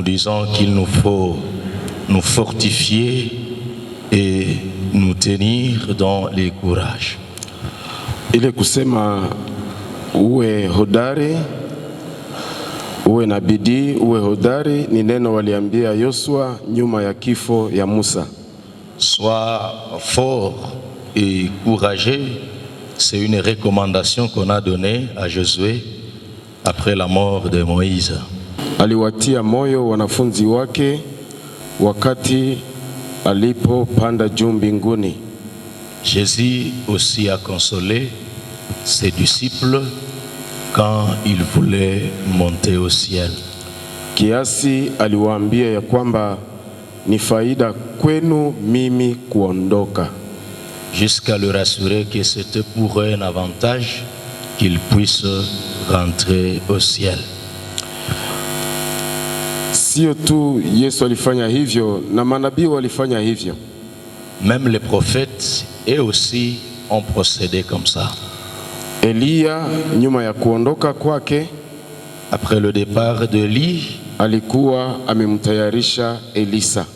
disant qu'il nous faut nous fortifier et nous tenir dans les courages. Ile kusema uwe hodari, uwe na bidii, uwe hodari ni neno waliambia Yoshua nyuma ya kifo ya Musa. Sois fort et courageux, c'est une recommandation qu'on a donnée à Josué après la mort de Moïse. Aliwatia moyo wanafunzi wake wakati alipopanda juu mbinguni. Jésus aussi a consolé ses disciples quand il voulait monter au ciel. Kiasi aliwaambia ya kwamba ni faida kwenu mimi kuondoka. Jusqu'à le rassurer que c'était pour eux un avantage qu'ils puissent rentrer au ciel. Sio tu Yesu alifanya hivyo na manabii walifanya hivyo. Même les prophètes eux aussi ont procédé comme ça. Elia nyuma ya kuondoka kwake, après le départ d'Élie, alikuwa amemtayarisha Elisa.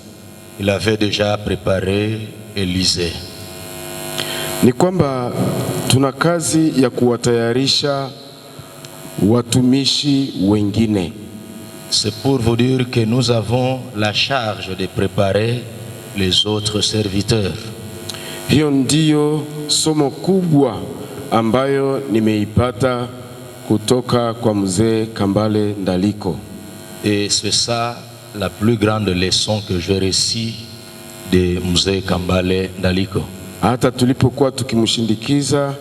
Il avait déjà préparé Élisée. Ni kwamba tuna kazi ya kuwatayarisha watumishi wengine. C'est pour vous dire que nous avons la charge de préparer les autres serviteurs. Hiyo ndiyo somo kubwa ambayo nimeipata kutoka kwa mzee Kambale Ndaliko. Et c'est ça la plus grande leçon que j'ai reçue de mzee Kambale Ndaliko. Hata tulipokuwa tukimshindikiza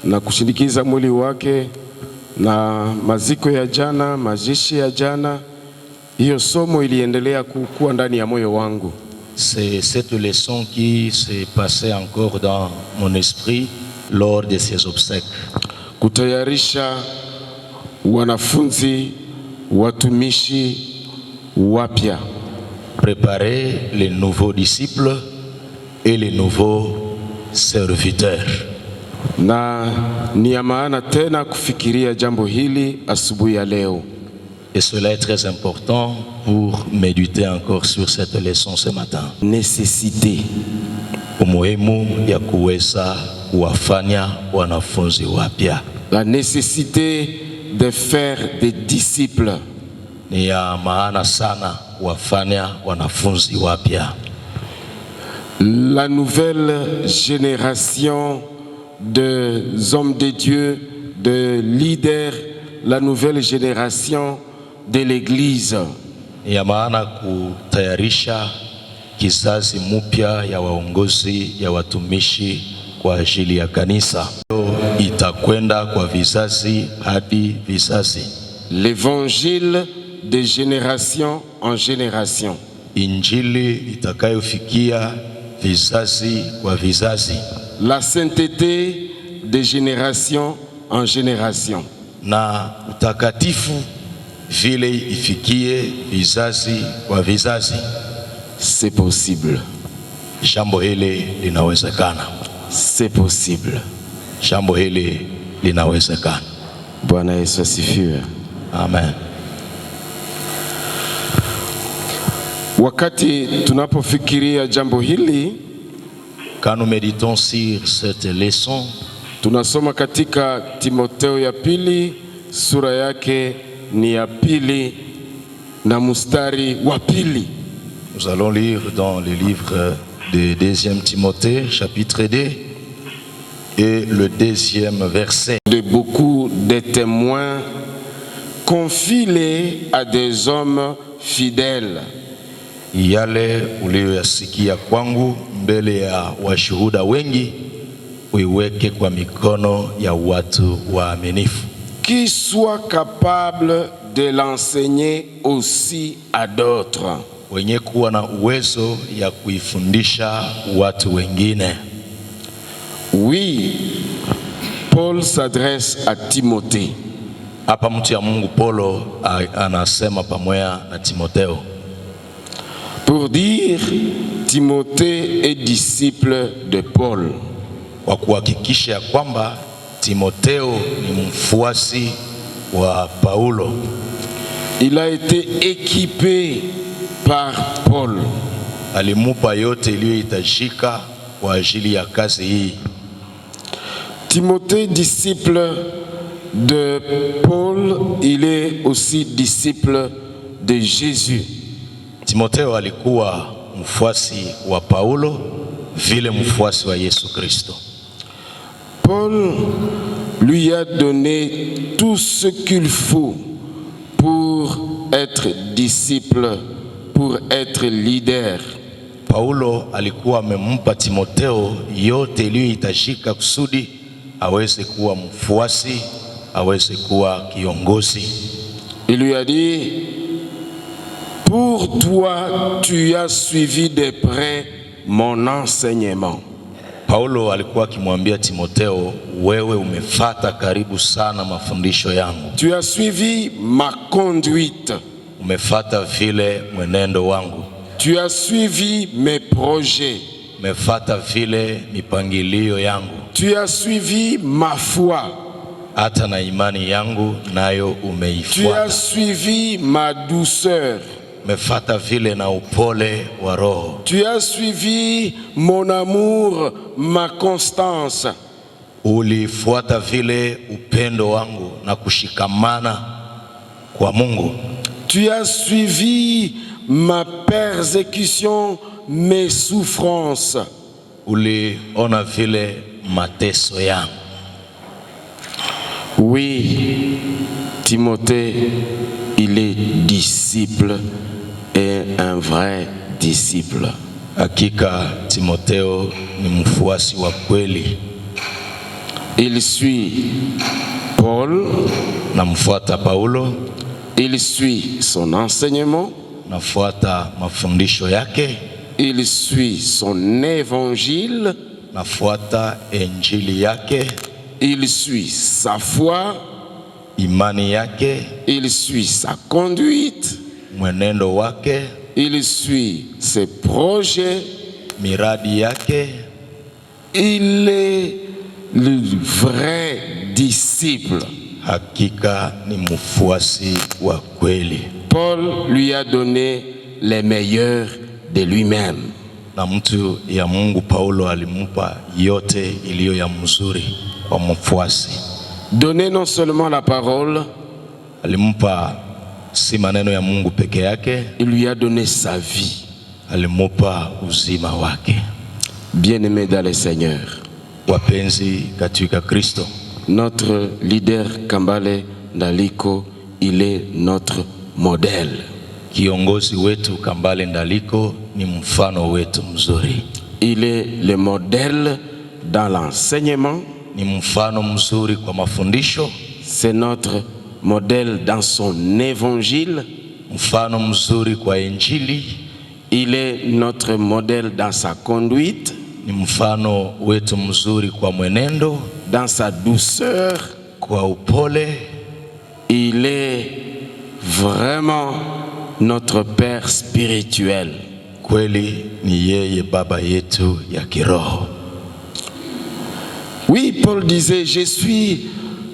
na kushindikiza mwili wake na maziko ya jana, mazishi ya jana, hiyo somo iliendelea kukua ndani ya moyo wangu. C'est cette leçon qui s'est passée encore dans mon esprit lors de ces obsèques. Kutayarisha wanafunzi watumishi wapya. Préparer les nouveaux disciples et les nouveaux serviteurs. Na ni ya maana tena kufikiria jambo hili asubuhi ya leo. Et cela est très important pour méditer encore sur cette leçon ce matin. Nécessité. Umuhimu ya kuweza kuwafanya wanafunzi wapya. La nécessité de faire des disciples. Ni ya maana sana kuwafanya wanafunzi wapya. La nouvelle génération de hommes de Dieu, de leaders, la nouvelle génération de l'église. Ya maana kutayarisha kizazi mpya ya waongozi ya watumishi kwa ajili ya kanisa. Itakwenda kwa vizazi hadi vizazi. L'évangile de génération en génération. Injili itakayofikia vizazi kwa vizazi. La sainteté de génération en génération. Na utakatifu vile ifikie vizazi kwa vizazi. C'est possible. Jambo hili linawezekana. C'est possible. Jambo hili linawezekana. Bwana Yesu asifiwe. Amen. Wakati tunapofikiria jambo hili, quand nous méditons sur cette leçon, tunasoma katika Timotheo ya pili sura yake ni ya pili na mstari wa pili. Nous allons lire dans le livre de 2e Timothée chapitre 2 et le 2e verset. De beaucoup de témoins, confie-les à des hommes fidèles. Yale uliyoyasikia kwangu mbele ya washuhuda wengi uiweke kwa mikono ya watu waaminifu. Qui soit capable de l'enseigner aussi à d'autres. Wenye kuwa na uwezo ya kuifundisha watu wengine. Oui, Paul s'adresse à Timothée. Hapa mtu ya Mungu Paulo anasema pamoja na Timotheo. Pour dire Timothée est disciple de Paul. Kwa kuhakikisha kwamba Timotheo ni mfuasi wa Paulo. Il a été équipé par Paul. Alimupa yote iliyohitajika kwa ajili ya kazi hii. Timothée, disciple de Paul, il est aussi disciple de Jésus. Timotheo alikuwa mfuasi wa Paulo vile mfuasi wa Yesu Kristo. Paul lui a donné tout ce qu'il faut pour être disciple, pour être leader. Paulo alikuwa amempa Timotheo yote iliyohitajika kusudi aweze kuwa mfuasi, aweze kuwa kiongozi. Il lui a dit, pour toi, tu as suivi de près mon enseignement. Paulo alikuwa akimwambia Timotheo, wewe umefata karibu sana mafundisho yangu. Tu as suivi ma conduite. Umefata vile mwenendo wangu. Tu as suivi mes projets. Umefata vile mipangilio yangu. Tu as suivi ma foi. Hata na imani yangu nayo Tu umeifuata. as suivi ma douceur. Umefata vile na upole wa roho. Tu as suivi mon amour, ma constance. Ulifuata vile upendo wangu na kushikamana kwa Mungu. Tu as suivi ma persécution, mes souffrances. Uliona vile mateso yangu. Oui, Timothée, il est disciple et un vrai disciple. Hakika Timotheo ni mfuasi wa kweli. Il suit Paul, Namfuata Paulo, il suit son enseignement, nafuata mafundisho yake, il suit son évangile, nafuata injili yake, il suit sa foi, imani yake, il suit sa conduite, mwenendo wake, il suit ses projets. miradi yake. Il est le vrai disciple. Hakika ni mfuasi wa kweli. Paul lui a donné les meilleurs de lui-même. Na mtu ya Mungu Paulo alimupa yote iliyo ya mzuri kwa mfuasi. Donner non seulement la parole, Alimupa si maneno ya Mungu peke yake, il lui a donné sa vie. alimupa uzima wake. Bien-aimé dans le Seigneur, Wapenzi katika Kristo, notre leader Kambale Ndaliko, il est notre modèle. kiongozi wetu Kambale Ndaliko ni mfano wetu mzuri. Il est le modèle dans l'enseignement. Ni mfano mzuri kwa mafundisho. C'est notre modèle dans son évangile. Mfano mzuri kwa injili. Il est notre modèle dans sa conduite, Ni mfano wetu mzuri kwa mwenendo, dans sa douceur. kwa upole. Il est vraiment notre Père spirituel. Kweli ni yeye baba yetu ya kiroho. Oui, Paul disait, je suis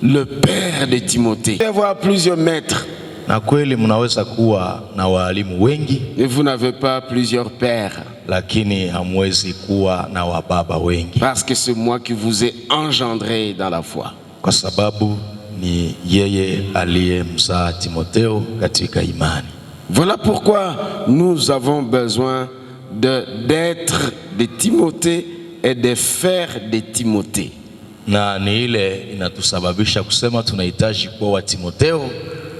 le père de Timothée. Il peut y avoir plusieurs maîtres, Na kweli mnaweza kuwa na walimu wengi, mais vous n'avez pas plusieurs pères. lakini hamwezi kuwa na wababa wengi, Parce que c'est moi qui vous ai engendré dans la foi. kwa sababu ni yeye aliyemzaa Timotheo katika imani. Voilà pourquoi nous avons besoin d'être de Timothée et de faire de Timothée. Na ni ile inatusababisha kusema tunahitaji kuwa wa Timotheo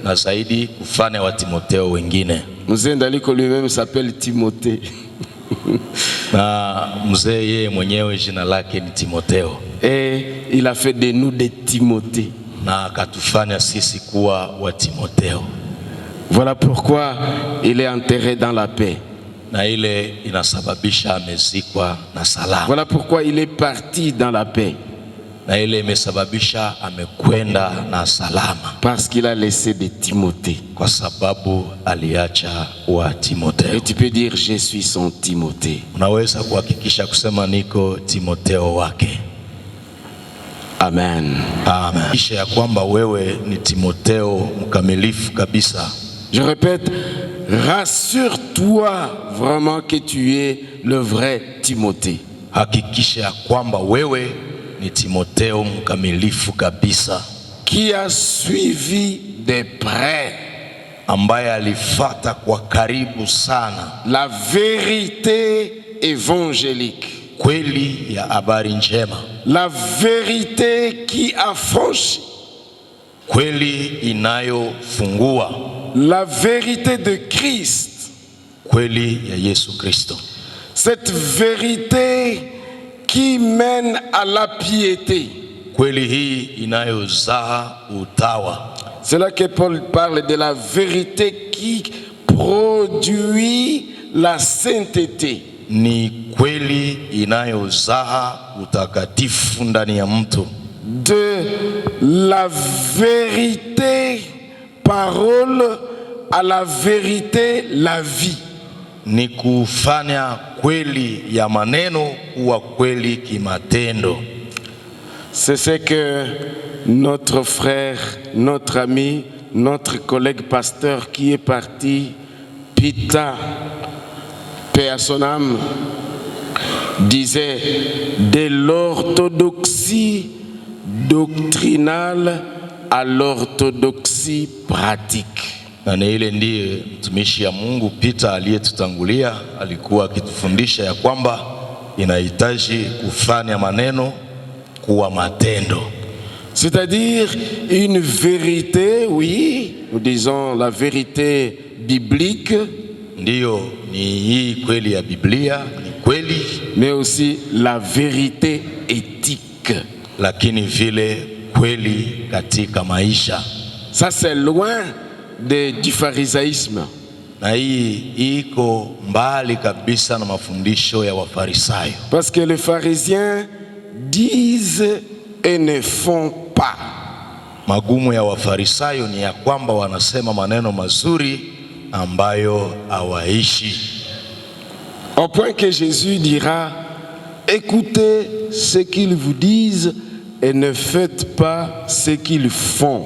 na zaidi kufanya wa Timotheo wengine. Mzee Ndaliko lui-même s'appelle Timothée. Na mzee yeye mwenyewe jina lake ni Timotheo. Et il a fait de nous des Timothées. Na akatufanya sisi kuwa wa Timotheo. Voilà pourquoi il est enterré dans la paix. Na ile inasababisha amezikwa na salama. Voilà pourquoi il est parti dans la paix. Na ile imesababisha amekwenda na salama, Parce qu'il a laissé de Timothée. kwa sababu aliacha wa Timotheo. Et tu peux dire, je suis son Timothée. Unaweza kuhakikisha kusema niko Timotheo wake. Amen. Amen. Kisha ya kwamba wewe ni Timotheo mkamilifu kabisa. Je répète, rassure-toi vraiment que tu es le vrai Timothée. Hakikisha ya kwamba wewe ni Timotheo mkamilifu kabisa, qui a suivi de près, ambaye alifata kwa karibu sana la vérité évangélique, kweli ya habari njema, la vérité qui affranchit, kweli inayofungua, la vérité de Christ, kweli ya Yesu Kristo. cette vérité qui mène à la piété. Kweli hii inayozaa utawa. C'est là que Paul parle de la vérité qui produit la sainteté. Ni kweli inayozaa utakatifu ndani ya mtu. De la vérité parole à la vérité la vie. Ni kufanya kweli ya maneno kuwa kweli kimatendo. C'est ce que notre frère, notre ami, notre collègue pasteur qui est parti, Pita, paix à son âme, disait de l'orthodoxie doctrinale à l'orthodoxie pratique. Na ile ndiye mtumishi ya Mungu Peter aliyetutangulia alikuwa akitufundisha ya kwamba inahitaji kufanya maneno kuwa matendo. C'est-à-dire une vérité, oui, nous disons la vérité biblique, ndiyo ni hii kweli ya Biblia, ni kweli, mais aussi la vérité éthique. Lakini vile kweli katika maisha. Ça c'est loin du pharisaïsme. Na hii iko mbali kabisa na mafundisho ya Wafarisayo. Parce que les pharisiens disent et ne font pas. Magumu ya Wafarisayo ni ya kwamba wanasema maneno mazuri ambayo hawaishi. Au point que Jésus dira, écoutez ce qu'ils vous disent et ne faites pas ce qu'ils font.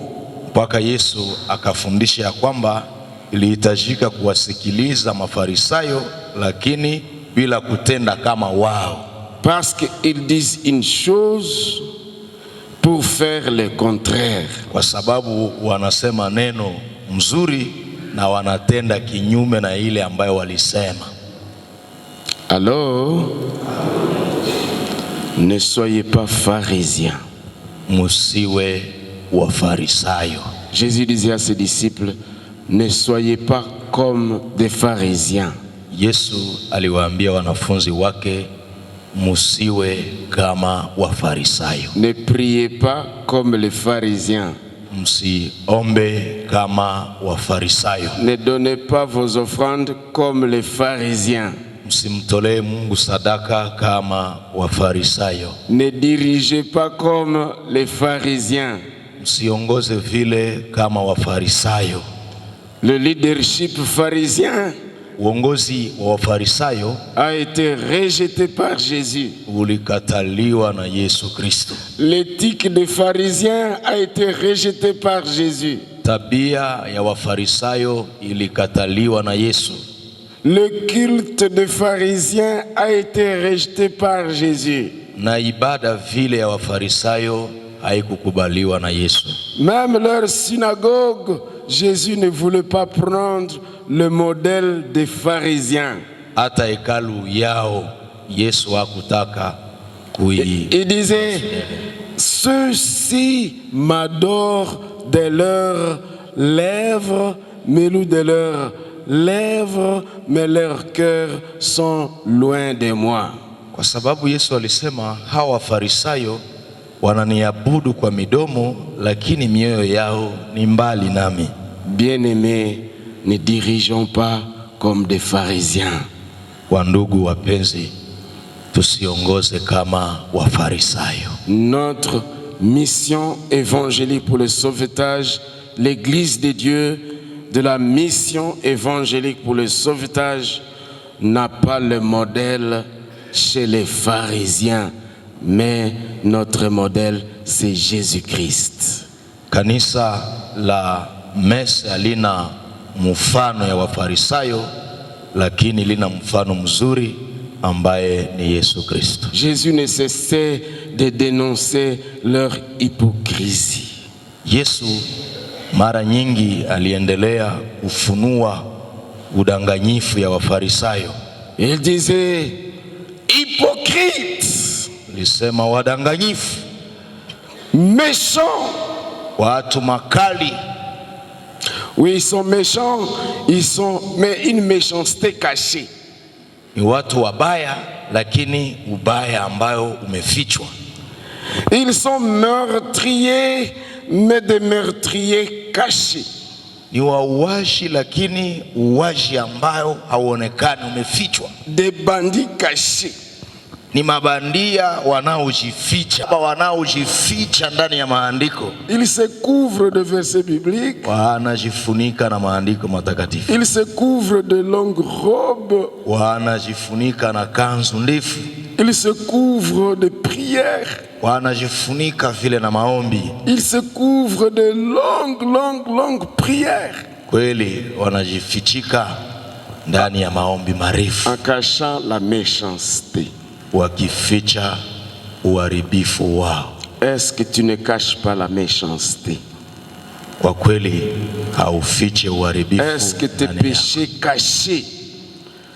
Mpaka Yesu akafundisha ya kwamba ilihitajika kuwasikiliza Mafarisayo lakini bila kutenda kama wao. Parce qu'ils disent une chose pour faire le contraire. Kwa sababu wanasema neno mzuri na wanatenda kinyume na ile ambayo walisema. Alors, ne soyez pas pharisiens. Musiwe Wafarisayo. Jésus disait à ses disciples, ne soyez pas comme des pharisiens. Yesu aliwaambia wanafunzi wake, musiwe kama Wafarisayo. Ne priez pas comme les pharisiens. Msiombe kama Wafarisayo. Ne donnez pas vos offrandes comme les pharisiens. Msimtolee Mungu sadaka kama Wafarisayo. Ne dirigez pas comme les pharisiens. Msiongoze vile kama Wafarisayo. Le leadership pharisien Uongozi wa Wafarisayo a été rejeté par Jésus. ulikataliwa na Yesu Kristo. L'éthique des pharisiens a été rejetée par Jésus. Tabia ya Wafarisayo ilikataliwa na Yesu. Le culte des pharisiens a été rejeté par Jésus. Na ibada vile ya Wafarisayo haikukubaliwa na Yesu. Même leur synagogue, Jésus ne voulait pas prendre le modèle des pharisiens. Hata hekalu yao Yesu hakutaka Il disait, ceux-ci m'adorent de leurs lèvres, mais nous de leurs lèvres, mais leurs cœurs sont loin de moi. Kwa sababu Yesu alisema hawa Wafarisayo wananiabudu kwa midomo lakini mioyo yao ni mbali nami. Bien-aimés, ne dirigeons pas comme des pharisiens. Wandugu wapenzi, tusiongoze kama Wafarisayo. Notre mission évangélique pour le sauvetage, l'Église de Dieu de la mission évangélique pour le sauvetage n'a pas le modèle chez les pharisiens, mais notre modèle c'est Jésus-Christ. Kanisa la Mese halina mfano ya Wafarisayo, lakini lina mfano mzuri ambaye ni Yesu Kristo. Jésus ne cessait de dénoncer leur hypocrisie. Yesu mara nyingi aliendelea kufunua udanganyifu ya Wafarisayo. Il disait hypocrite, Alisema wadanganyifu, méchant. watu makali. Oui, ils sont méchants, mais une méchanceté cachée. Ni watu wabaya, lakini ubaya ambayo umefichwa. Ils sont meurtriers, mais des meurtriers cachés. Ni wauaji, lakini uwaji ambayo hauonekani, umefichwa. Des bandits cachés. Ni mabandia wanaojificha ndani ya maandiko. Ils se couvrent de versets bibliques. Wanajifunika na maandiko matakatifu. Ils se couvrent de longues robes. Wanajifunika na kanzu ndefu. Ils se couvrent de prières. Wanajifunika vile na maombi. Ils se couvrent de longues prières. Kweli wanajifichika ndani ya maombi marefu, en cachant la méchanceté. wakificha uharibifu wao. Est-ce que tu ne caches pas la méchanceté? Kwa kweli haufiche uharibifu. Est-ce que tes péchés cachés,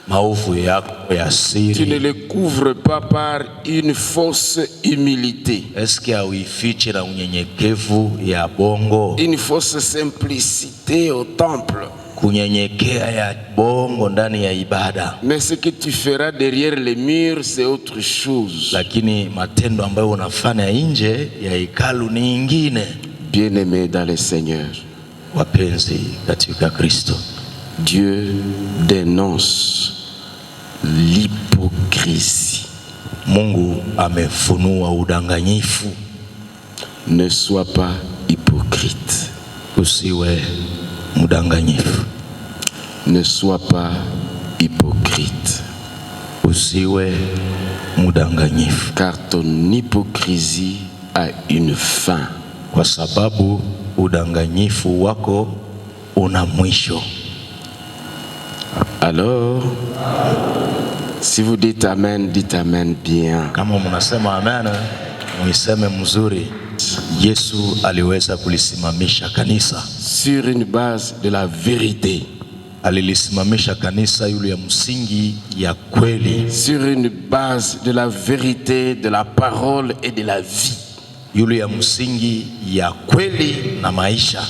maovu yako ya siri, tu ne les couvres pas par une fausse humilité, est-ce que hauifiche na unyenyekevu ya bongo, une fausse simplicité au temple? kunyenyekea ya bongo ndani ya ibada. Mais ce que tu feras derrière les murs, c'est autre chose. Lakini matendo ambayo unafanya nje ya hekalu ni ingine. Bien-aimés dans le Seigneur, Wapenzi katika Kristo, Dieu dénonce l'hypocrisie. Mungu amefunua udanganyifu. Ne sois pas hypocrite. Usiwe mdanganyifu. Ne sois pas hypocrite. Usiwe mdanganyifu. Car ton hypocrisie a une fin. Kwa sababu udanganyifu wako una mwisho. Alors, si vous dites amen, dites amen bien. Kama mnasema amen, mwiseme mzuri. Yesu aliweza kulisimamisha kanisa sur une base de la vérité. Alilisimamisha kanisa yule ya msingi ya kweli, sur une base de la vérité, de la parole et de la vie. Yule ya msingi ya kweli na maisha.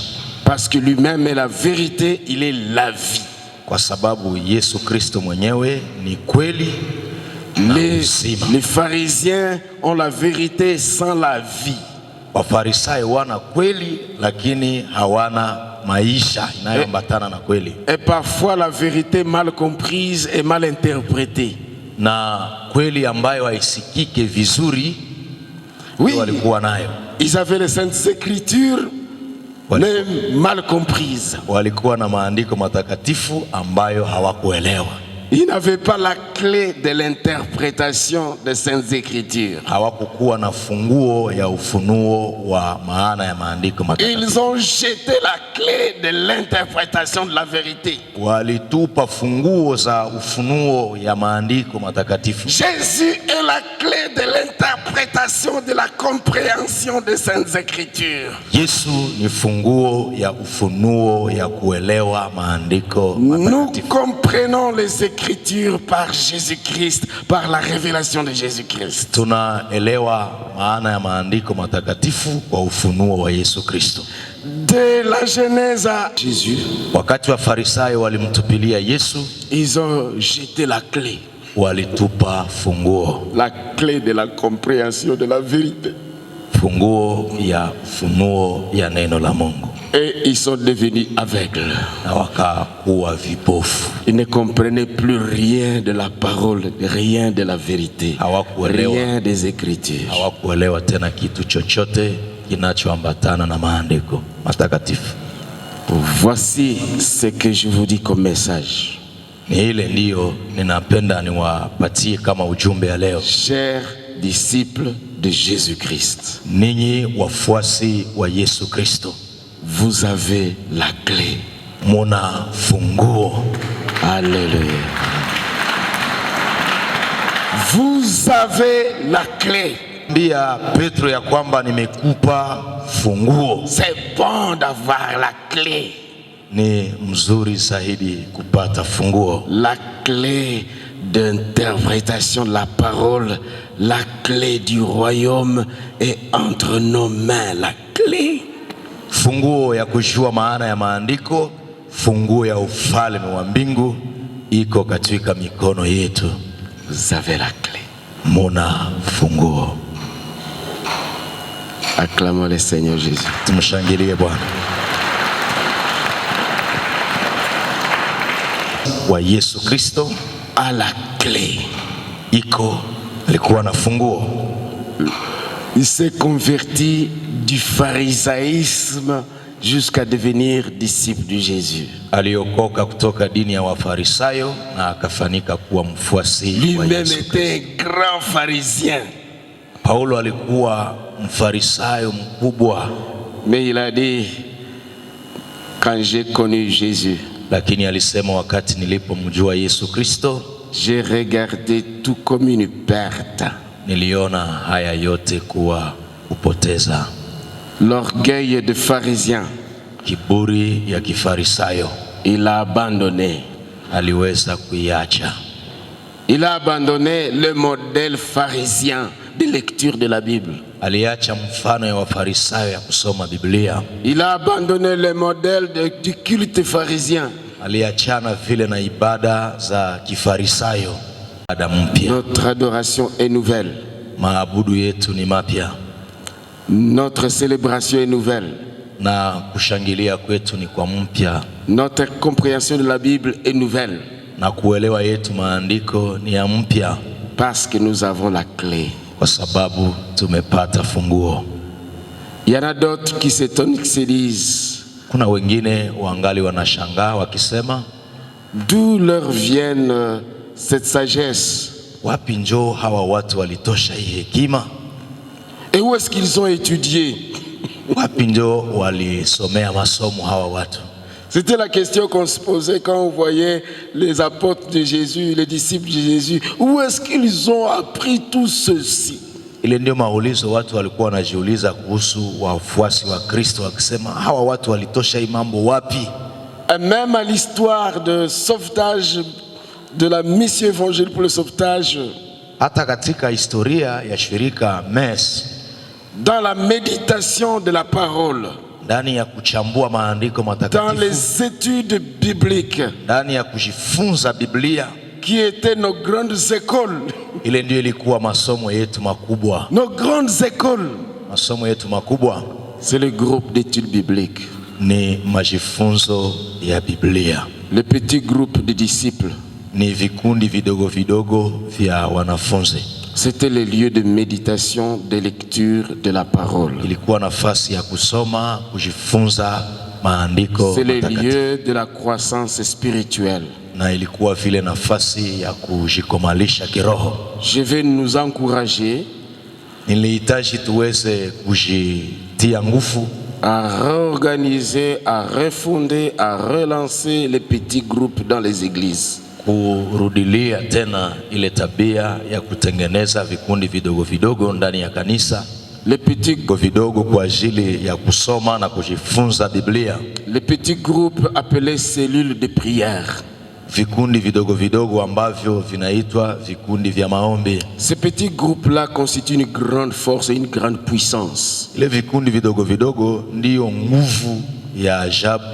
Parce que lui-même est la vérité, il est la vie. Kwa sababu Yesu Kristo mwenyewe ni kweli na uzima. Les pharisiens ont la vérité sans la vie. Wafarisayo wana kweli lakini hawana maisha inayoambatana na kweli. Et parfois la vérité mal comprise et mal interprétée. Na kweli ambayo haisikike vizuri, oui, walikuwa nayo. Ils avaient les saintes écritures mais mal comprises. Walikuwa na maandiko matakatifu ambayo hawakuelewa. Ils n'avaient pas la clé de l'interprétation des saintes écritures. Hawakukuwa na funguo ya ufunuo wa maana ya maandiko matakatifu. Ils ont jeté la clé de l'interprétation de la vérité. Walitupa funguo za ufunuo ya maandiko matakatifu. Jésus est la clé de l'interprétation de la compréhension des saintes écritures. Yesu ni funguo ya ufunuo ya kuelewa maandiko matakatifu. Nous comprenons les écritures par Jésus-Christ, par la révélation de Jésus-Christ. Tunaelewa maana ya maandiko matakatifu kwa ufunuo wa Yesu Kristo. De la Genèse à Jésus, wakati wa Farisayo walimtupilia Yesu, ils ont jeté la clé. Walitupa funguo, la clé de la compréhension de la vérité. Funguo ya ufunuo ya neno la Mungu. Et ils sont devenus aveugles. Na wakakuwa vipofu. Ils ne comprenaient plus rien de la parole, rien de la vérité, rien des écritures. Hawakuelewa tena kitu chochote kinachoambatana na maandiko matakatifu. Voici ce que je vous dis comme message. Ni ile ndio ninapenda niwapatie kama ujumbe ya leo. Chers disciples de Jésus-Christ, ninyi wafuasi wa Yesu Kristo, vous avez la clé. muna funguo. Alléluia. Vous avez la clé. Mbia Petro ya kwamba nimekupa funguo. C'est bon d'avoir la clé. Ni mzuri zaidi kupata funguo. La clé d'interprétation de la parole, la clé du royaume est entre nos mains. La clé. Funguo ya kujua maana ya maandiko, funguo ya ufalme wa mbingu iko katika mikono yetu. Vous avez la clé. Muna funguo. Acclamons le Seigneur Jésus. Tumshangilie Bwana. Wa Yesu Kristo a la clé. Alikuwa na funguo. Il s'est converti du pharisaïsme jusqu'à devenir disciple de Jésus. Aliokoka kutoka dini ya Wafarisayo na akafanika kuwa mfuasi wa Lui-même Yesu. était un grand pharisien. Paulo alikuwa mfarisayo mkubwa. Mais il a dit, quand j'ai connu Jésus, lakini alisema wakati nilipomjua Yesu Kristo, j'ai regardé tout comme une perte. Niliona haya yote kuwa kupoteza. L'orgueil de pharisien, kiburi ya kifarisayo, il a abandonné. aliweza kuiacha. Il a abandonné le modèle pharisien de lecture de la Bible. Aliacha mfano ya wafarisayo ya kusoma Biblia. Il a abandonné le modèle du culte pharisien. Aliachana vile na ibada za kifarisayo. Ibada mpya. Notre adoration est nouvelle. Maabudu yetu ni mapya. Notre célébration est nouvelle. Na kushangilia kwetu ni kwa mpya. Notre compréhension de la Bible est nouvelle. Na kuelewa yetu maandiko ni ya mpya. Parce que nous avons la clé. Kwa sababu tumepata funguo. Il y en a d'autres qui s'étonnent, qui se disent, kuna wengine wangali wanashangaa wakisema, d'où leur viennent cette sagesse? Wapi njoo hawa watu walitosha hii hekima? Et où est-ce qu'ils ont étudié? Wapi njoo walisomea masomo hawa watu? C'était la question qu'on se posait quand on voyait les apôtres de Jésus, les disciples de Jésus. Où est-ce qu'ils ont appris tout ceci? Ile ndio maulizo watu walikuwa wanajiuliza kuhusu wafuasi wa Kristo, wakisema hawa watu walitosha hii mambo wapi? Et même à l'histoire de sauvetage de la mission évangélique pour le sauvetage, hata katika historia ya shirika MES, dans la méditation de la parole, ndani ya kuchambua maandiko matakatifu, dans les études bibliques, ndani ya kujifunza Biblia, qui étaient nos grandes écoles. Ile ndio ilikuwa masomo yetu makubwa. Nos grandes écoles. Masomo yetu makubwa. C'est le groupe d'études bibliques. Ni majifunzo ya Biblia. Le petit groupe de disciples. Ni vikundi vidogo vidogo vya wanafunzi. C'était le lieu de méditation, de lecture de la parole. Ilikuwa nafasi ya kusoma, kujifunza maandiko. C'est le lieu de la croissance spirituelle. Na ilikuwa vile nafasi ya kujikomalisha kiroho. Je vais nous encourager nilihitaji tuweze kujitia nguvu à réorganiser, à refonder, à relancer les petits groupes dans les églises. Kurudilia tena ile tabia ya kutengeneza vikundi vidogo vidogo ndani ya kanisa. Les petits vidogo kwa ajili ya kusoma na kujifunza Biblia. Les petits groupes appelés cellules de prière. Vikundi vidogo vidogo ambavyo vinaitwa vikundi vya maombi. Ces petits groupes-là constituent une grande force et une grande puissance. Ile vikundi vidogo vidogo ndio nguvu ya ajabu.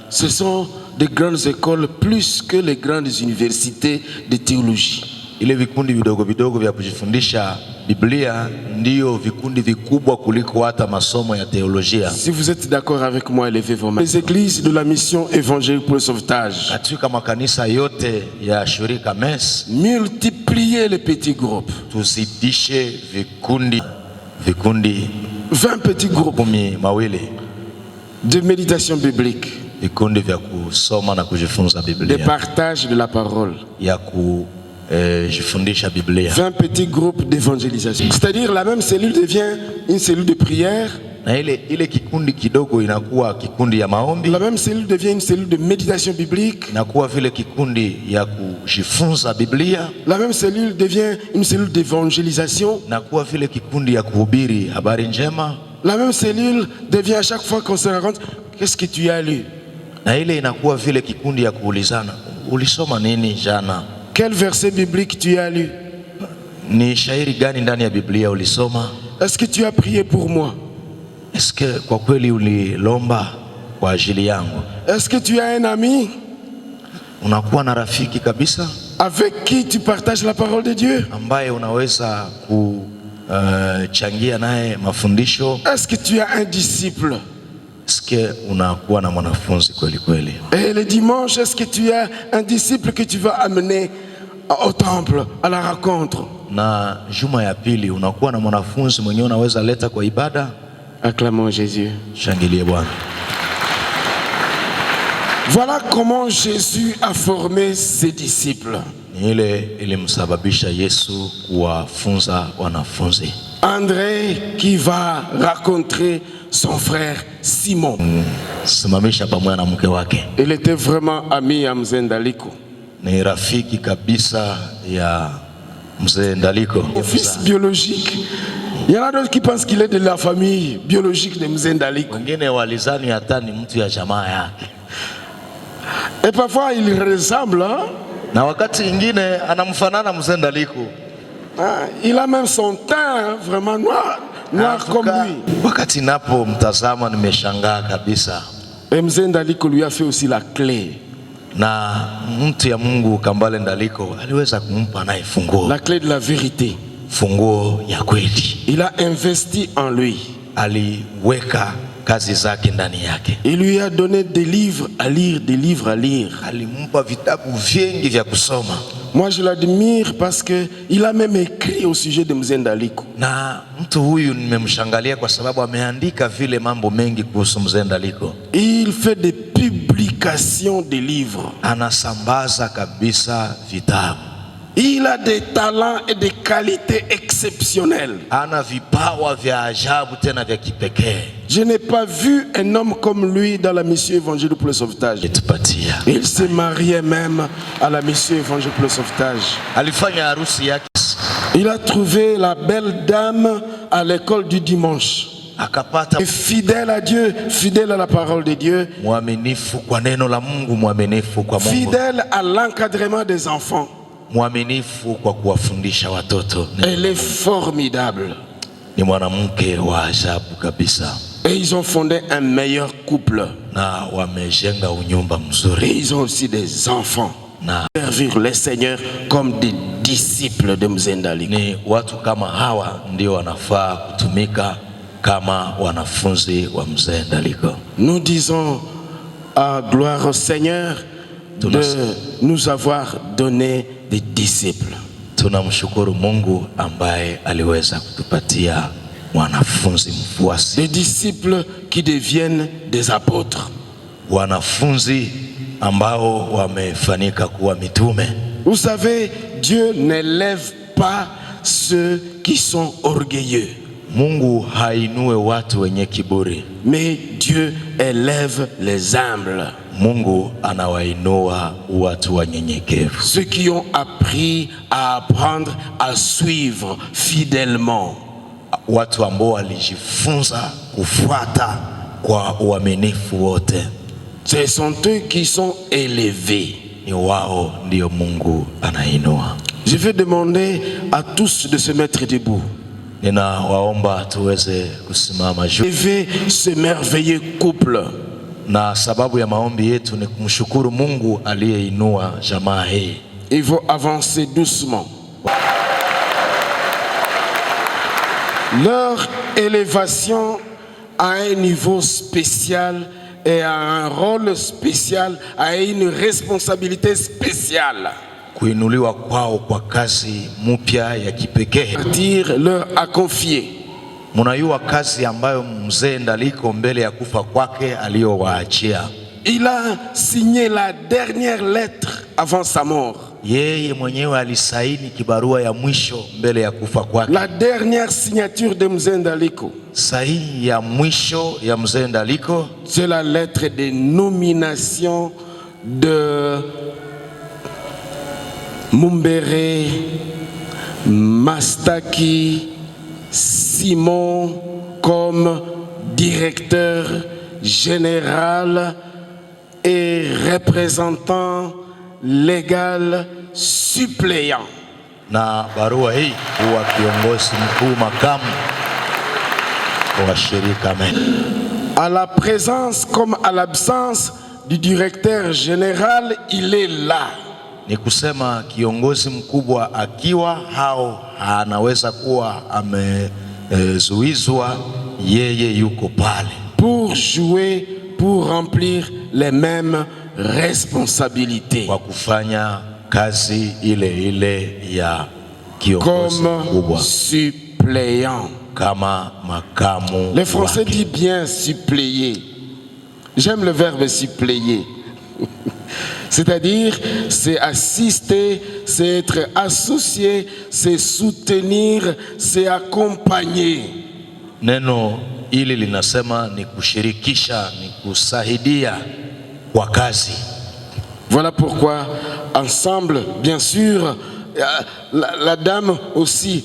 Ce sont des grandes écoles plus que les grandes universités de théologie. Ile vikundi vidogo vidogo vya kujifundisha Biblia ndio vikundi vikubwa kuliko hata masomo ya teolojia. Si vous êtes d'accord avec moi, élevez vos mains. Les églises de la mission évangélique pour le sauvetage. Katika makanisa yote ya shirika MES, multipliez les petits groupes. Tuzidishe vikundi 20 petits groupes mawili de méditation biblique. Vikundi vya kusoma na kujifunza Biblia. De partage de la parole. Ya kujifundisha Biblia. 20 petits groupes d'évangélisation. C'est-à-dire la même cellule devient une cellule de prière. Na ile kikundi kidogo inakuwa kikundi ya maombi. La même cellule devient une cellule de méditation biblique. Inakuwa vile kikundi ya kujifunza Biblia. La même cellule devient une cellule d'évangélisation. Inakuwa vile kikundi ya kuhubiri habari njema. La même cellule devient à chaque fois qu'on se rencontre, qu'est-ce que tu as lu? Na ile inakuwa vile kikundi ya kuulizana, ulisoma nini jana? Quel verset biblique tu as lu? Ni shairi gani ndani ya Biblia ulisoma? Est-ce que tu as prié pour moi? Est-ce que kwa kweli ulilomba kwa ajili yangu? Est-ce que tu as un ami? Unakuwa na rafiki kabisa avec qui tu partages la parole de Dieu? Ambaye unaweza kuchangia naye mafundisho? Est-ce que tu as un disciple? Est-ce que unakuwa na mwanafunzi kweli kweli? Et le dimanche, est-ce que tu as un disciple que tu vas amener au temple, à la rencontre? Na juma ya pili unakuwa na mwanafunzi mwenyewe unaweza leta kwa ibada? Acclamons Jésus. Shangilie Bwana. Voilà comment Jésus a formé ses disciples. Ile ilimsababisha Yesu kuwafunza wanafunzi. André qui va rencontrer son frère Simon. Simamisha pamoja na mke wake. Il était vraiment ami à Mzee Ndaliko. Ni rafiki kabisa ya Mzee Ndaliko. Fils biologique. Il y en a d'autres qui pensent qu'il est de la famille biologique de Mzee Ndaliko. Wengine walizani hata ni mtu ya jamaa yake. Et parfois il ressemble, hein? Na wakati ingine anamfanana Mzee Ndaliko. Il a même son teint vraiment noir comme lui. Wakati napo mtazama nimeshangaa kabisa. Et Mzee Ndaliko lui a fait aussi la clé. Na mtu ya Mungu Kambale Ndaliko aliweza kumpa naye funguo. La clé de la vérité. Funguo ya kweli. Il a investi en lui. Aliweka kazi zake ndani yake. Il lui a donné des livres à lire, des livres à lire. Alimpa vitabu vingi vya kusoma. Moi je l'admire parce que il a même écrit au sujet de Mzee Ndaliko. Na mtu huyu nimemshangalia kwa sababu ameandika vile mambo mengi kuhusu Mzee Ndaliko. Il fait des publications de livres. Anasambaza kabisa vitabu. Il a des talents et des qualités exceptionnelles. Ana vipawa vya ajabu tena vya kipekee. Je n'ai pas vu un homme comme lui dans la mission Évangile pour le sauvetage. Il s'est marié même à la mission Évangile pour le sauvetage. Alifanya harusi yake. Il a trouvé la belle dame à l'école du dimanche. Akapata fidèle à Dieu, fidèle à la parole de Dieu. Mwaminifu kwa neno la Mungu, mwaminifu kwa Mungu. Fidèle à l'encadrement des enfants. Mwaminifu kwa kuwafundisha watoto. Elle est formidable. Ni mwanamke wa ajabu kabisa. Et ils ont fondé un meilleur couple. Na wamejenga unyumba mzuri. Et ils ont aussi des enfants. Na servir le Seigneur comme des disciples de Mzee Ndaliko. Ni watu kama hawa ndio wanafaa kutumika kama wanafunzi wa Mzee Ndaliko. Nous disons à gloire au Seigneur de nous avoir donné des disciples. Tunamshukuru Mungu ambaye aliweza kutupatia wanafunzi mfuasi. Des disciples qui deviennent des apôtres. Wanafunzi ambao wamefanyika kuwa mitume. Vous savez, Dieu n'élève pas ceux qui sont orgueilleux. Mungu hainue watu wenye kiburi. Mais Dieu élève les humbles. Mungu anawainua watu wanyenyekevu. Ceux qui ont appris à apprendre à suivre fidèlement. Watu ambao walijifunza kufuata kwa uaminifu wote. Ce sont eux qui sont élevés. Ni wao ndio Mungu anainua. Je vais demander à tous de se mettre debout. Ninawaomba tuweze kusimama juu. Élever ce merveilleux couple. Na sababu ya maombi yetu ni kumshukuru Mungu aliyeinua jamaa hii. Ils vont avancer doucement. Leur élévation à un niveau spécial et à un rôle spécial, à une responsabilité spéciale. Kuinuliwa kwao kwa kazi mpya ya kipekee. Dire leur a confié. Munayua kazi ambayo Mzee Ndaliko mbele ya kufa kwake aliyowaachia. Il a signé la dernière lettre avant sa mort. yeye mwenyewe alisaini kibarua ya mwisho mbele ya kufa kwake. La dernière signature de Mzee Ndaliko. Sahihi ya mwisho ya Mzee Ndaliko, c'est la lettre de nomination de Mumbere Mastaki Simon comme directeur général et représentant légal suppléant. Na barua hii kuwa kiongozi mkuu makamu wa shirika. À la présence comme à l'absence du directeur général, il est là. Ni kusema kiongozi mkubwa akiwa hao anaweza kuwa amezuizwa, yeye yuko pale. Pour jouer, pour remplir les mêmes responsabilités. Kwa kufanya kazi ile ile ya kiongozi mkubwa. Comme suppléant. Kama makamu. Les Français disent bien suppléer. J'aime le verbe suppléer. C'est-à-dire, c'est assister, c'est être associé, c'est soutenir, c'est accompagner. Neno ili linasema ni kushirikisha, ni kusaidia kwa kazi. Voilà pourquoi, ensemble, bien sûr, la dame aussi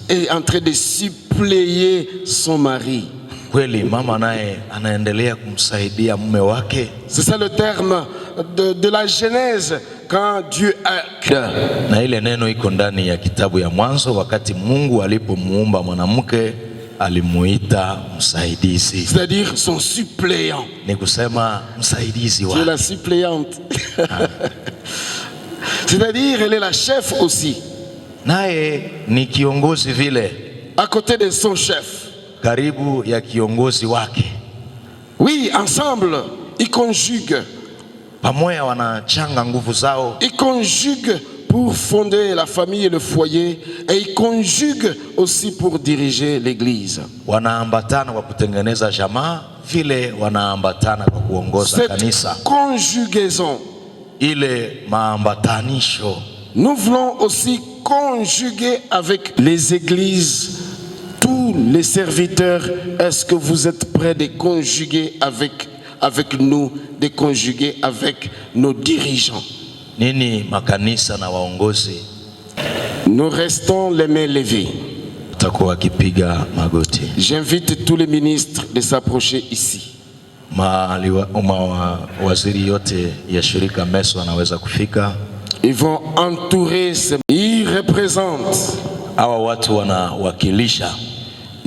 est en train de suppléer son mari. Kweli mama naye anaendelea kumsaidia mume wake. C'est ça le terme de la Genèse quand Dieu a créé. Na ile neno iko ndani ya kitabu ya Mwanzo, wakati Mungu alipomuumba mwanamke alimuita msaidizi. C'est-à-dire son suppléant. Ni kusema msaidizi wake. C'est la suppléante. C'est-à-dire elle est la chef aussi. Naye ni kiongozi vile. À côté de son chef. Karibu ya kiongozi wake. Oui, ensemble, ils conjuguent. Pamoja wanachanga nguvu zao. Ils conjuguent pour fonder la famille et le foyer, et ils conjuguent aussi pour diriger l'église. Wanaambatana kwa kutengeneza jamaa, vile wanaambatana kwa kuongoza kanisa. Cette conjugaison, ile maambatanisho, nous voulons aussi conjuguer avec les églises. Tous les serviteurs, est-ce que vous êtes prêts de conjuguer avec nous, de conjuguer avec nos dirigeants? Nini makanisa na waongozi? Nous restons les mains levées. Utakuwa kipiga magoti. J'invite tous les ministres de s'approcher ici. Waziri yote ya shirika MESO anaweza kufika. Ils vont entourer ces... Ils représentent. Hawa watu wanawakilisha.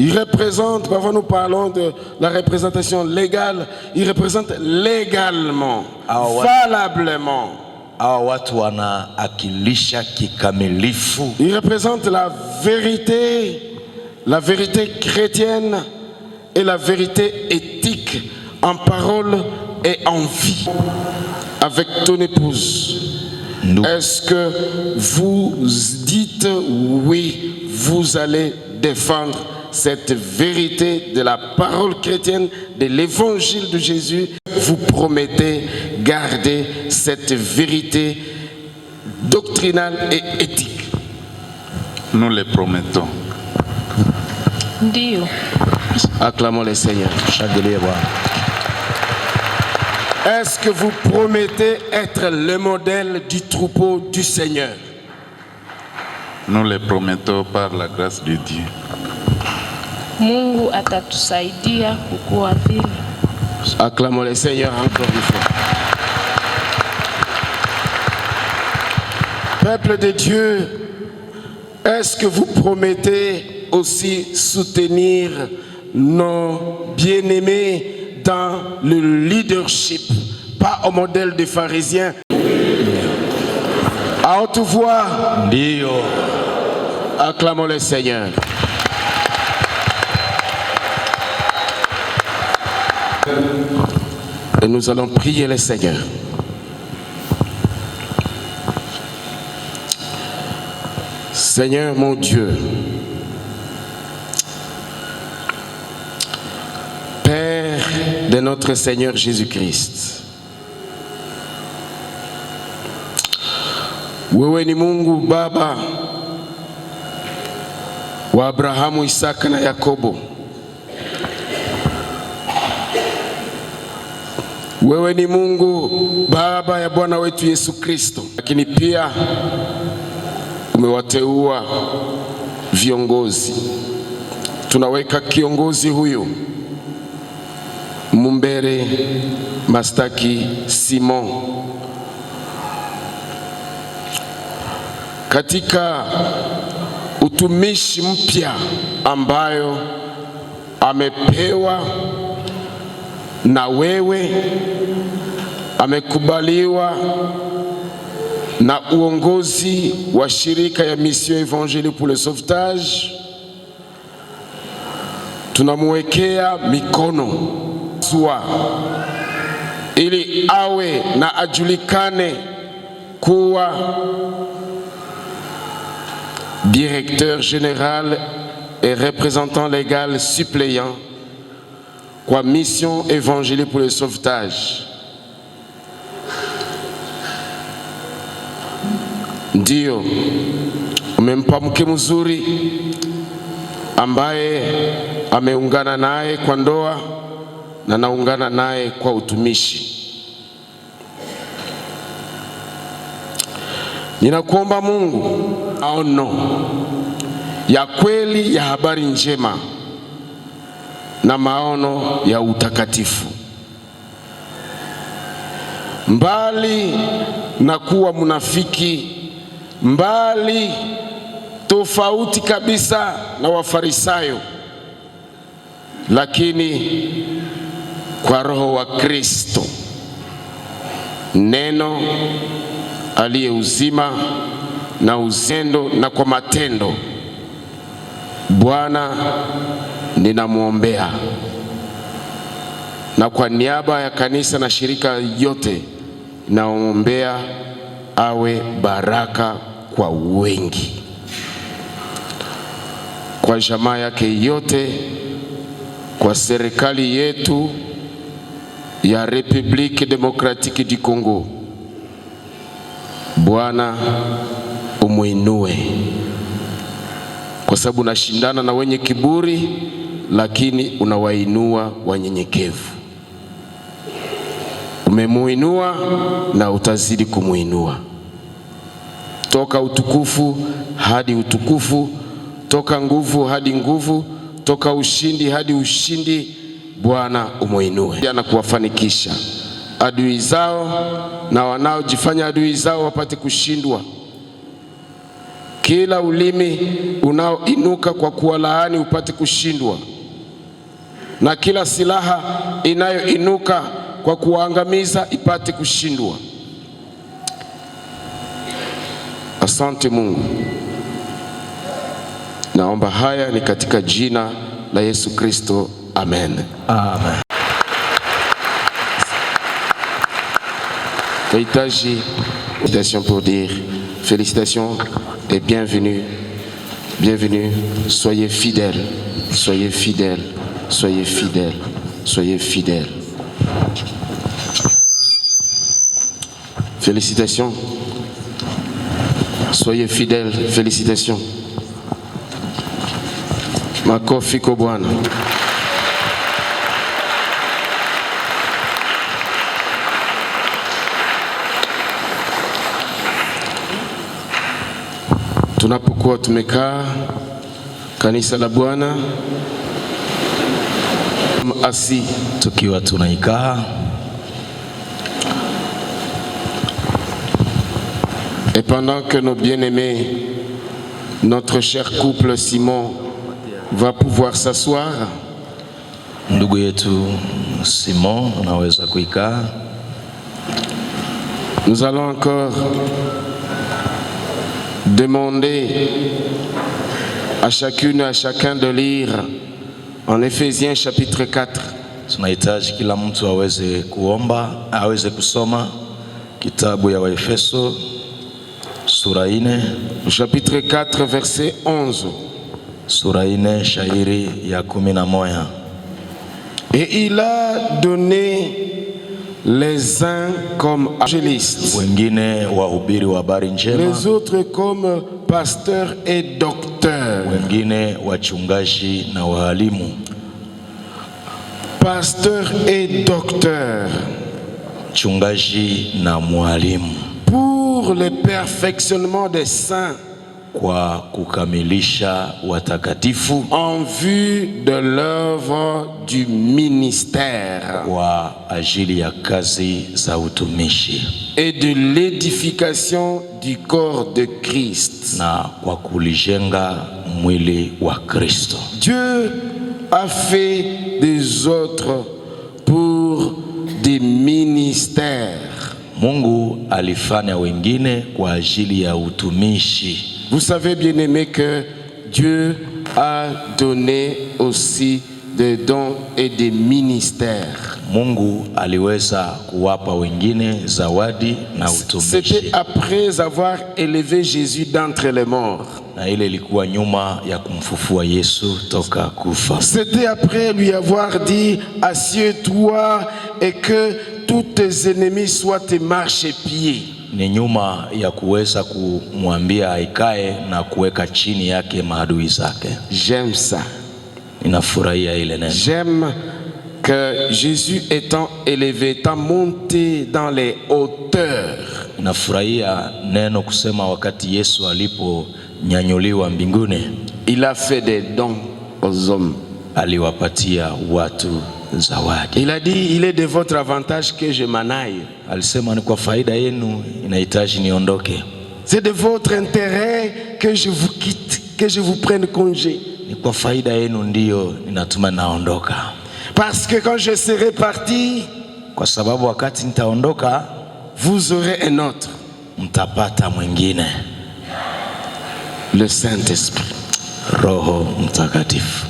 Ils représentent, parfois nous parlons de la représentation légale, ils représentent légalement, valablement. Hawa watu wanaakilisha kikamilifu. Ils représentent la vérité chrétienne et la vérité éthique en parole et en vie. Avec ton épouse, est-ce que vous dites oui, vous allez défendre cette vérité de la parole chrétienne, de l'évangile de Jésus? Vous promettez garder cette vérité doctrinale et éthique? Nous le promettons. Dieu. Acclamons le Seigneur. Est-ce que vous promettez être le modèle du troupeau du Seigneur? Nous le promettons par la grâce de Dieu. Mungu atatusaidia kukua vile. Acclamons le Seigneur encore une fois. Peuple de Dieu, est-ce que vous promettez aussi soutenir nos bien-aimés dans le leadership, pas au modèle des pharisiens? À haute voix, Dio. Acclamons le Seigneur. Et nous allons prier le Seigneur. Seigneur mon Dieu, Père de notre Seigneur Jésus-Christ, Wewe ni Mungu Baba wa Abrahamu, Isaka na Yakobo. Wewe ni Mungu Baba ya Bwana wetu Yesu Kristo, lakini pia umewateua viongozi. Tunaweka kiongozi huyu Mumbere Mastaki Simon katika utumishi mpya ambayo amepewa na wewe, amekubaliwa na uongozi wa shirika ya Mission Évangélique pour le Sauvetage. Tunamwekea mikono zua ili awe na ajulikane kuwa directeur général et représentant légal suppléant kwa Mission Évangélique pour le Sauvetage. Ndio umempa mke mzuri ambaye ameungana naye kwa ndoa na naungana naye kwa utumishi. Ninakuomba Mungu maono ya kweli ya habari njema na maono ya utakatifu, mbali na kuwa munafiki, mbali tofauti kabisa na Wafarisayo, lakini kwa Roho wa Kristo, neno aliye uzima na uzendo, na kwa matendo. Bwana, ninamwombea na kwa niaba ya kanisa na shirika yote naombea awe baraka kwa wengi, kwa jamaa yake yote, kwa serikali yetu ya République démocratique du Congo. Bwana, umuinue, kwa sababu unashindana na wenye kiburi, lakini unawainua wanyenyekevu. Umemuinua na utazidi kumuinua, toka utukufu hadi utukufu, toka nguvu hadi nguvu, toka ushindi hadi ushindi. Bwana, umuinue na kuwafanikisha adui zao, na wanaojifanya adui zao wapate kushindwa. Kila ulimi unaoinuka kwa kuwalaani upate kushindwa, na kila silaha inayoinuka kwa kuwaangamiza ipate kushindwa. Asante Mungu. Naomba haya ni katika jina la Yesu Kristo. Amen. Amen. Tahitaji félicitations pour dire félicitations et bienvenue. Bienvenue. Soyez fidèles. Soyez fidèles. Soyez fidèles. Soyez fidèles. Félicitations. Soyez fidèles. Félicitations. Makofi kwa Bwana. Tunapokuwa tumekaa kanisa la Bwana asi, tukiwa tunaikaa, et pendant que nos bien-aimés, notre cher couple Simon va pouvoir s'asseoir, ndugu yetu Simon anaweza kuikaa, nous allons encore demander à chacune et à chacun de lire en Éphésiens chapitre 4. Tunahitaji kila mtu aweze kuomba, aweze kusoma kitabu ya Waefeso sura 4, chapitre 4 verset 11. Sura 4 shairi ya 11. Et il a donné les uns comme évangélistes, wengine wahubiri wa habari njema, les autres comme pasteurs et docteurs. wengine wachungaji na walimu. Pasteurs et docteurs, Mchungaji na mwalimu, pour le perfectionnement des saints, kwa kukamilisha watakatifu, en vue de l'œuvre du ministère kwa ajili ya kazi za utumishi et de l'édification du corps de Christ. na kwa kulijenga mwili wa Kristo. Dieu a fait des autres pour des ministères. Mungu alifanya wengine kwa ajili ya utumishi. Vous savez bien aimé que Dieu a donné aussi des dons et des ministères. Mungu aliweza kuwapa wengine zawadi na utumishi. C'était après avoir élevé Jésus d'entre les morts. Na ile ilikuwa nyuma ya kumfufua Yesu toka kufa. C'était après lui avoir dit assieds-toi et que tous tes ennemis soient tes marchepieds. Ni nyuma ya kuweza kumwambia aikae na kuweka chini yake maadui zake. J'aime ça. Ninafurahia ile neno. J'aime que Jésus étant élevé, étant monté dans les hauteurs. Ninafurahia neno kusema wakati Yesu aliponyanyuliwa mbinguni, Il a fait des dons aux hommes. aliwapatia watu zawadi. Il a dit, il est de votre avantage que je m'en aille. Alisema ni kwa faida yenu inahitaji niondoke. C'est de votre intérêt que je vous quitte, que je vous prenne congé. Ni kwa faida yenu ndiyo ninatuma naondoka. Parce que quand je serai parti, Kwa sababu wakati nitaondoka, vous aurez un autre, mtapata mwingine, le Saint-Esprit. Roho Mtakatifu.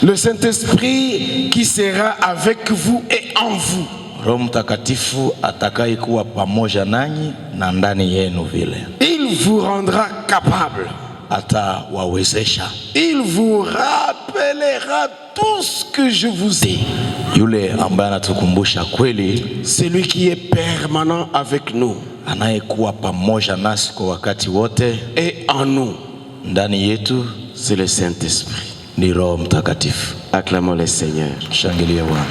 Le Saint-Esprit qui sera avec vous et en vous. Roho Mtakatifu atakayekuwa pamoja nanyi na ndani yenu vile. Il vous rendra capable. Atawawezesha. Il vous rappellera tout ce que je vous ai. Yule ambaye anatukumbusha kweli, Celui qui est permanent avec nous anayekuwa pamoja nasi kwa wakati wote et en nous, ndani yetu, c'est le Saint-Esprit. ni Roho Mtakatifu. Acclamons le Seigneur. Shangilie Bwana.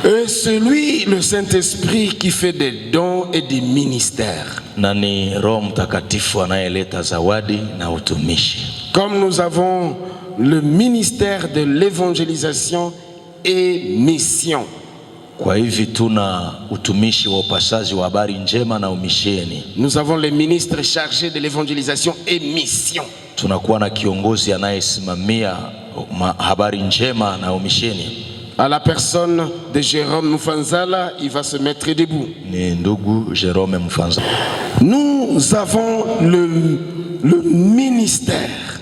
Et celui, le Saint-Esprit, qui fait des dons et des ministères. Na ni Roho Mtakatifu anayeleta zawadi na utumishi. Comme nous avons le ministère de l'évangélisation et mission. Kwa hivi tuna utumishi wa upasaji wa habari njema na umisheni. Nous avons les ministres chargés de l'évangélisation et mission. Tunakuwa na kiongozi anayesimamia habari njema na umisheni. À la personne de Jérôme Moufanzala, il va se mettre debout. Ni ndugu Jérôme Moufanzala. Nous avons le ministère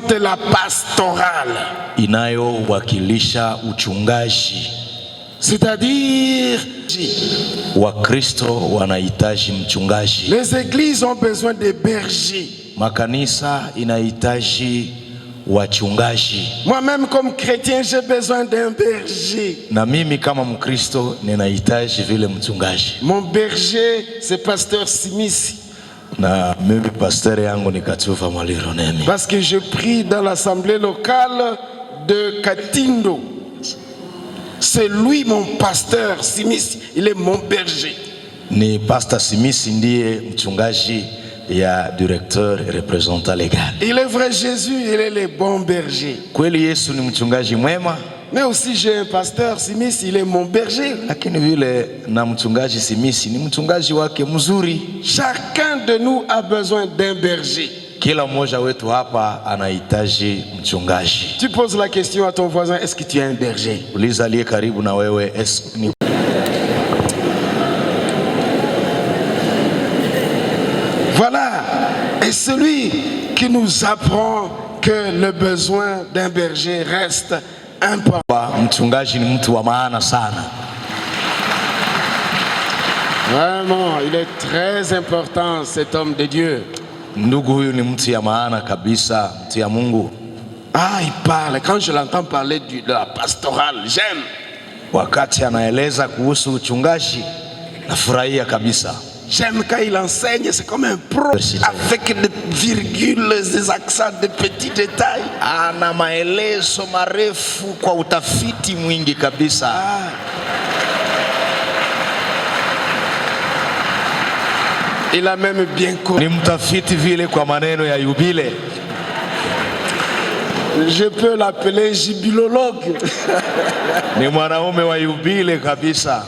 de la pastorale, inayowakilisha uchungaji. c'est-à-dire Wakristo wanahitaji mchungaji. les églises ont besoin de bergers. Makanisa inahitaji wachungaji. Moi-même comme chrétien, j'ai besoin d'un berger. Na mimi kama Mkristo ninahitaji vile mchungaji. Mon berger, c'est pasteur Simisi. Na mimi pasteur yangu ni Katuva Mwaliro Nemi. Parce que je prie dans l'assemblée locale de Katindo. C'est lui mon pasteur Simisi, il est mon berger. Ni Pastor Simisi ndiye mchungaji ya directeur et représentant légal. Il est vrai, Jésus, il est le bon berger. Kweli Yesu ni mchungaji mwema, Mais aussi j'ai un pasteur Simisi, il est mon berger. lakini vile na mchungaji Simisi ni mchungaji wake mzuri. Chacun de nous a besoin d'un berger. Kila mmoja wetu hapa anahitaji mchungaji. Tu poses la question à ton voisin, est-ce que tu as un berger? Uliza aliye karibu na wewe, ni Voilà. Et celui qui nous apprend que le besoin d'un berger reste important. mchungaji ni mtu wa maana sana. Vraiment, il est très important cet homme de Dieu. Ndugu huyu ni mtu ya maana kabisa, mtu ya Mungu. Ah, il parle. Quand je l'entends parler de la pastorale, j'aime. Wakati anaeleza kuhusu uchungaji, nafurahia kabisa. J'aime quand il enseigne, c'est comme un pro, avec des virgules, des accents, des petits détails. Ana maelezo marefu kwa utafiti mwingi kabisa. Il a même bien compris. Ni mtafiti vile kwa maneno ya Yubile. Je peux l'appeler jubilologue. Ni mwanaume wa Yubile kabisa.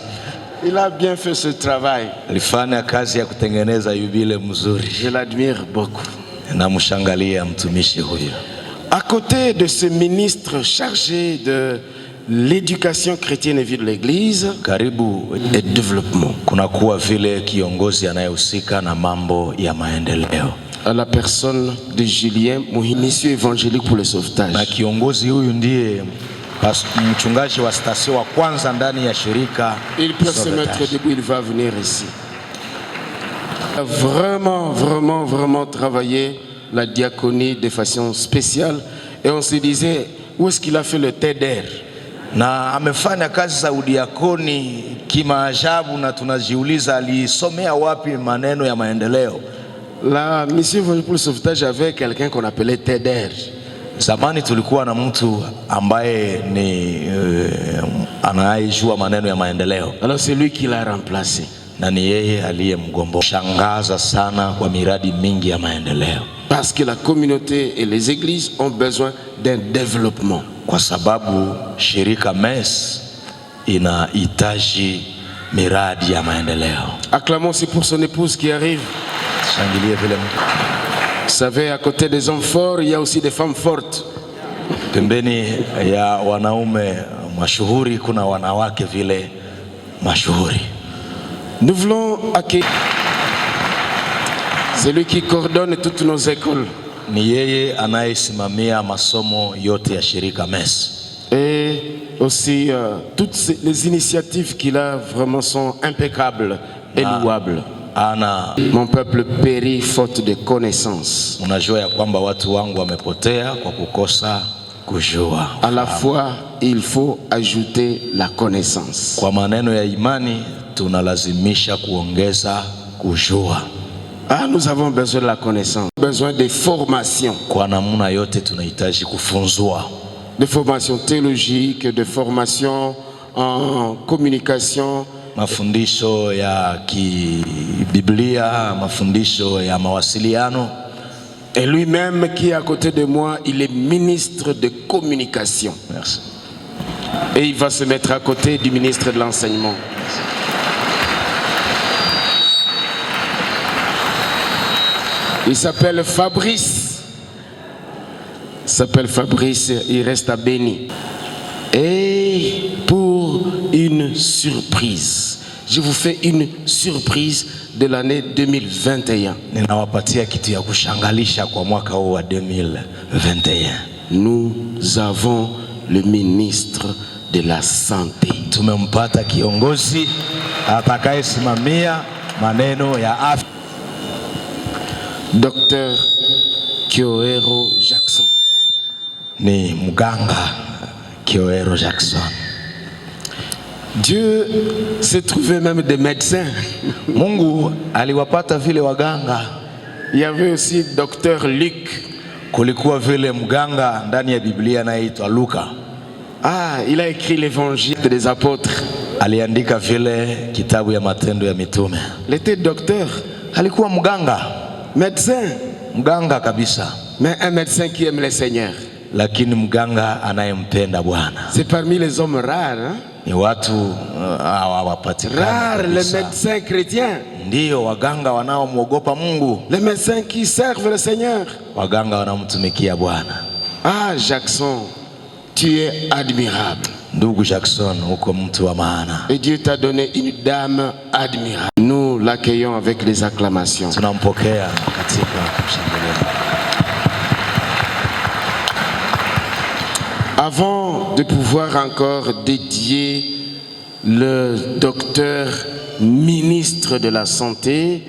Il a bien fait ce travail. Alifanya kazi ya kutengeneza Yubile mzuri. Je l'admire beaucoup. Namshangalia mtumishi huyo. À côté de ce ministre chargé de l'éducation chrétienne et vie de l'église, Karibu et développement, kunakuwa vile kiongozi anayehusika na mambo ya maendeleo. à la personne de Julien Mouhi, mission évangélique pour le sauvetage. Na kiongozi huyu ndiye mchungaji wa stasio wa kwanza ndani ya shirika. Il peut se mettre debout, il va venir ici. Il a vraiment travaillé la diaconie de façon spéciale. Et on se disait, où est-ce qu'il a fait le TEDR? Na amefanya kazi za udiakoni kimaajabu, na tunajiuliza alisomea wapi maneno ya maendeleo. La mission évangélique pour le sauvetage avait quelqu'un qu'on appelait TEDR. Zamani tulikuwa na mtu ambaye ni anayejua maneno ya maendeleo. Alors c'est lui qui l'a remplacé. Na ni yeye aliyemgomboa. Shangaza sana kwa miradi mingi ya maendeleo. Parce que la communauté et les églises ont besoin d'un développement. Kwa sababu shirika MES inahitaji miradi ya maendeleo. Acclamons aussi pour son épouse qui arrive. Shangilie vile. Vous savez, à côté des hommes forts, il y a aussi des femmes fortes. Pembeni ya wanaume mashuhuri kuna wanawake vile mashuhuri. Nous voulons accueillir celui qui coordonne toutes nos écoles. Ni yeye anayesimamia masomo yote ya shirika MES. Et aussi toutes les initiatives qu'il a vraiment sont impeccables et louables. Ana Mon peuple périt faute de connaissance. unajua ya kwamba watu wangu wamepotea kwa kukosa kujua. À la fois, il faut ajouter la connaissance. Kwa maneno ya imani tunalazimisha kuongeza kujua. Ah, nous avons besoin de la connaissance, besoin de formation. Kwa namna yote tunahitaji kufunzwa. De formation théologique, de formation en communication. Mafundisho ya kibiblia, mafundisho ya mawasiliano. Et lui-même qui est à côté de moi, il est ministre de communication. Merci. Et il va se mettre à côté du ministre de l'enseignement. Il s'appelle Fabrice. Il reste à Béni. Et pour une surprise, je vous fais une surprise de l'année 2021. Ninawapatia kitu ya kushangalisha kwa mwaka huu wa 2021. Nous avons le ministre de la santé. Tumempata kiongozi atakayesimamia maneno ya afya. Dr. Kioero Jackson. Ni mganga Kioero Jackson. Dieu s'est trouvé même des médecins. Mungu aliwapata vile waganga. Il y avait aussi Dr. Luc. Kulikuwa vile mganga ndani ya Biblia anaitwa Luka. Ah, il a écrit l'évangile des apôtres. Aliandika vile kitabu ya matendo ya mitume. Il était docteur. Alikuwa mganga. Médecin. Mganga kabisa. Mais un médecin qui aime le Seigneur. Lakini mganga anayempenda Bwana. C'est parmi les hommes rares. Hein? Ni watu hawapatikana. Rares les médecins chrétiens. Ndio waganga wanaomwogopa Mungu. Les médecins qui servent le Seigneur. Waganga wanaomtumikia Bwana. Ah, Jackson, tu es admirable. Ndugu Jackson, uko mtu wa maana. Et Dieu t'a donné une dame admirable. Nous l'accueillons avec les acclamations. Tunampokea katika kushangilia. Avant de pouvoir encore dédier le docteur ministre de la Santé,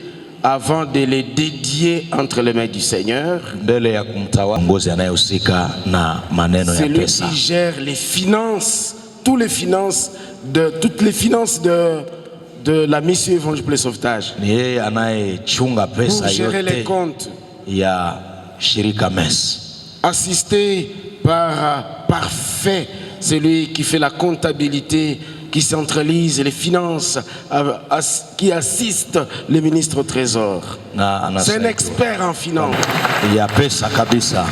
avant de les dédier entre les mains du Seigneur. Mbele ya kumtawa kiongozi anayehusika na maneno ya C'est lui pesa. qui gère les finances, toutes les finances de la mission Évangile pour le Sauvetage. Ni yeye anayechunga pesa Pour gérer les yote comptes, ya shirika MES. assisté par Parfait, c'est lui qui fait la comptabilité, qui centralise les finances, qui assiste le ministre au Trésor. C'est un expert en finance. Ya pesa kabisa.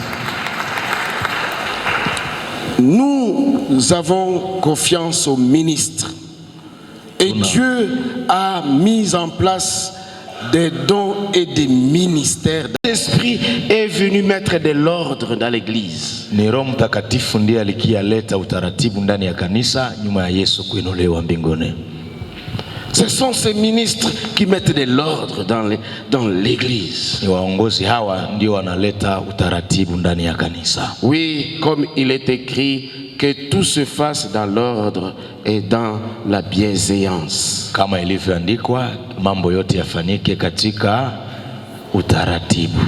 Nous avons confiance au ministre. Et Dieu a mis en place des dons et des ministères. L'Esprit est venu mettre de l'ordre dans l'église. Ni Roho Mtakatifu ndiye aliyeleta utaratibu ndani ya kanisa nyuma ya Yesu kuinuliwa mbinguni. Ce sont ces ministres qui mettent de l'ordre dans l'église. Ni waongozi hawa ndio wanaleta utaratibu ndani ya kanisa. Oui, comme il est écrit, que tout se fasse dans l'ordre et dans la bienséance. Kama ilivyoandikwa, mambo yote yafanyike katika utaratibu.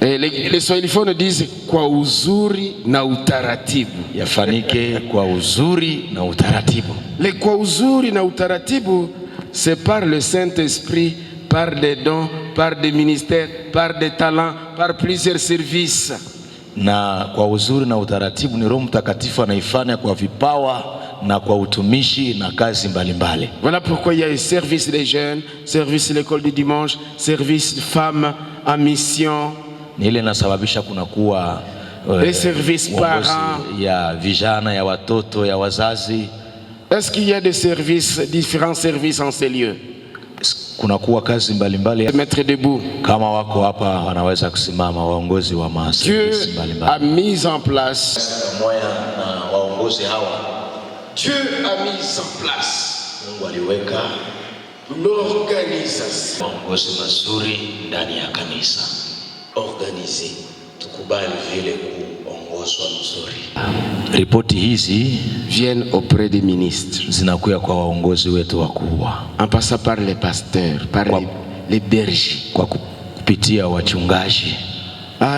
Et les Swahiliphones disent kwa uzuri na utaratibu. Yafanyike kwa uzuri na utaratibu. Les kwa uzuri na utaratibu, c'est par le Saint-Esprit, par des dons, par des ministères, par des talents, par plusieurs services. Na kwa uzuri na utaratibu ni Roho Mtakatifu anaifanya kwa vipawa na kwa utumishi na kazi mbalimbali. Voilà pourquoi il y a le service des jeunes, service de l'école du dimanche, service de femmes en mission. Ni ile inasababisha kunakuwa les services parents, ya vijana, ya watoto, ya wazazi. Est-ce qu'il y a des services, différents services en ces lieux? Kunakuwa kazi mbalimbali. Mettre debout. Kama wako hapa wanaweza kusimama waongozi wa maservice mbalimbali. Dieu a mis en place. Pamoja na waongozi hawa, Dieu a mis en place. Mungu aliweka l'organisation. Waongozi mazuri ndani ya kanisa. Organisé. Tukubali vile kuongozwa mzuri. Ripoti hizi viennent auprès des ministres. Zinakuja kwa waongozi wetu wakubwa. En passant par les pasteurs, par les bergers. Kwa kupitia wachungaji.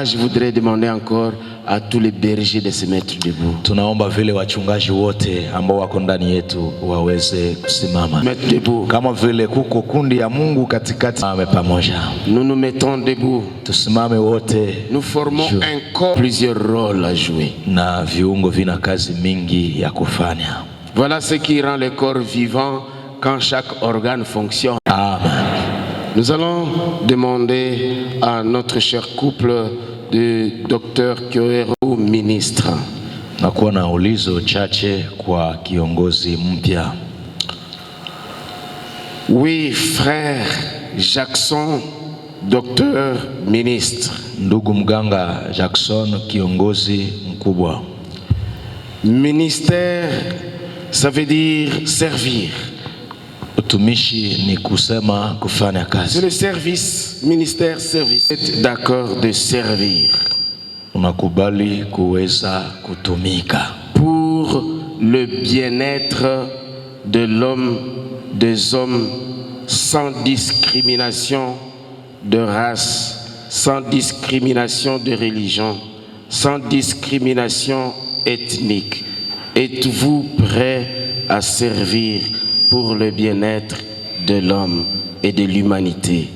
Je voudrais demander encore à tous les bergers de se mettre debout. Tunaomba vile wachungaji wote ambao wako ndani yetu waweze kusimama. Mettre debout. Kama vile kuko kundi ya Mungu katikati pamoja. Nous nous mettons debout. Tusimame wote. Nous formons un corps, plusieurs rôles à jouer. Na viungo vina kazi mingi ya kufanya. Voilà ce qui rend le corps vivant quand chaque organe fonctionne. Amen. Nous allons demander à notre cher couple de Dr. Kyoero, ministre. Nakuwa na ulizo chache kwa kiongozi mpya. Oui, frère Jackson, docteur ministre. Ndugu mganga Jackson, kiongozi mkubwa. Ministère, ça veut dire servir. Utumishi ni kusema kufanya kazi. C'est le service, ministère, service. D'accord de servir. Unakubali kuweza kutumika. Pour le bien-être de l'homme, des hommes, sans discrimination de race, sans discrimination de religion, sans discrimination ethnique. Êtes-vous prêt à servir pour le bien-être de l'homme et de l'humanité?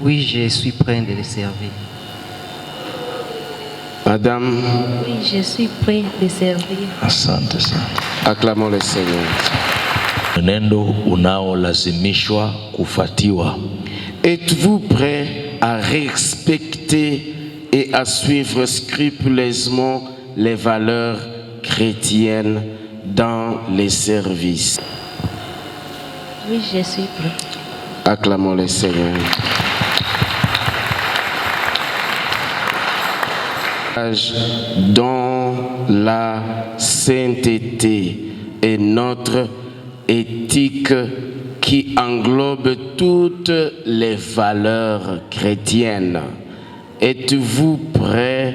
Oui, je suis prêt de le servir. Madame? Oui, je suis prêt de servir. Asante sana. Acclamons le Seigneur. Mwenendo unaolazimishwa kufuatiwa. Êtes-vous prêt à respecter et à suivre scrupuleusement les valeurs chrétiennes dans les services? Oui, je suis prêt. Acclamons le Seigneur. Dans la sainteté et notre éthique qui englobe toutes les valeurs chrétiennes. Êtes-vous prêt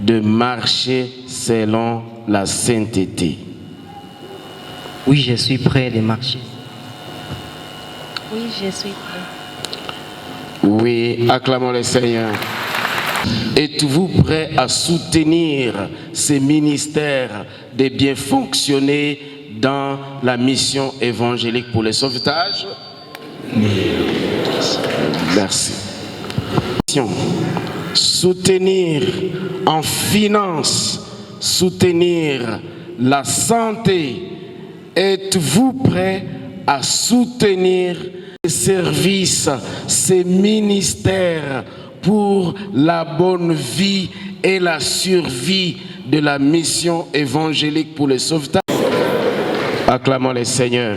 de marcher selon la sainteté? Oui, je suis prêt de marcher. Oui, je suis prêt. Oui, acclamons le Seigneur. Êtes-vous prêt à soutenir ces ministères de bien fonctionner dans la mission évangélique pour le sauvetage? Merci. Soutenir en finance, soutenir la santé. Êtes-vous prêt à soutenir ces services, ces ministères pour la bonne vie et la survie de la mission évangélique pour le sauvetage? Acclamons le Seigneur.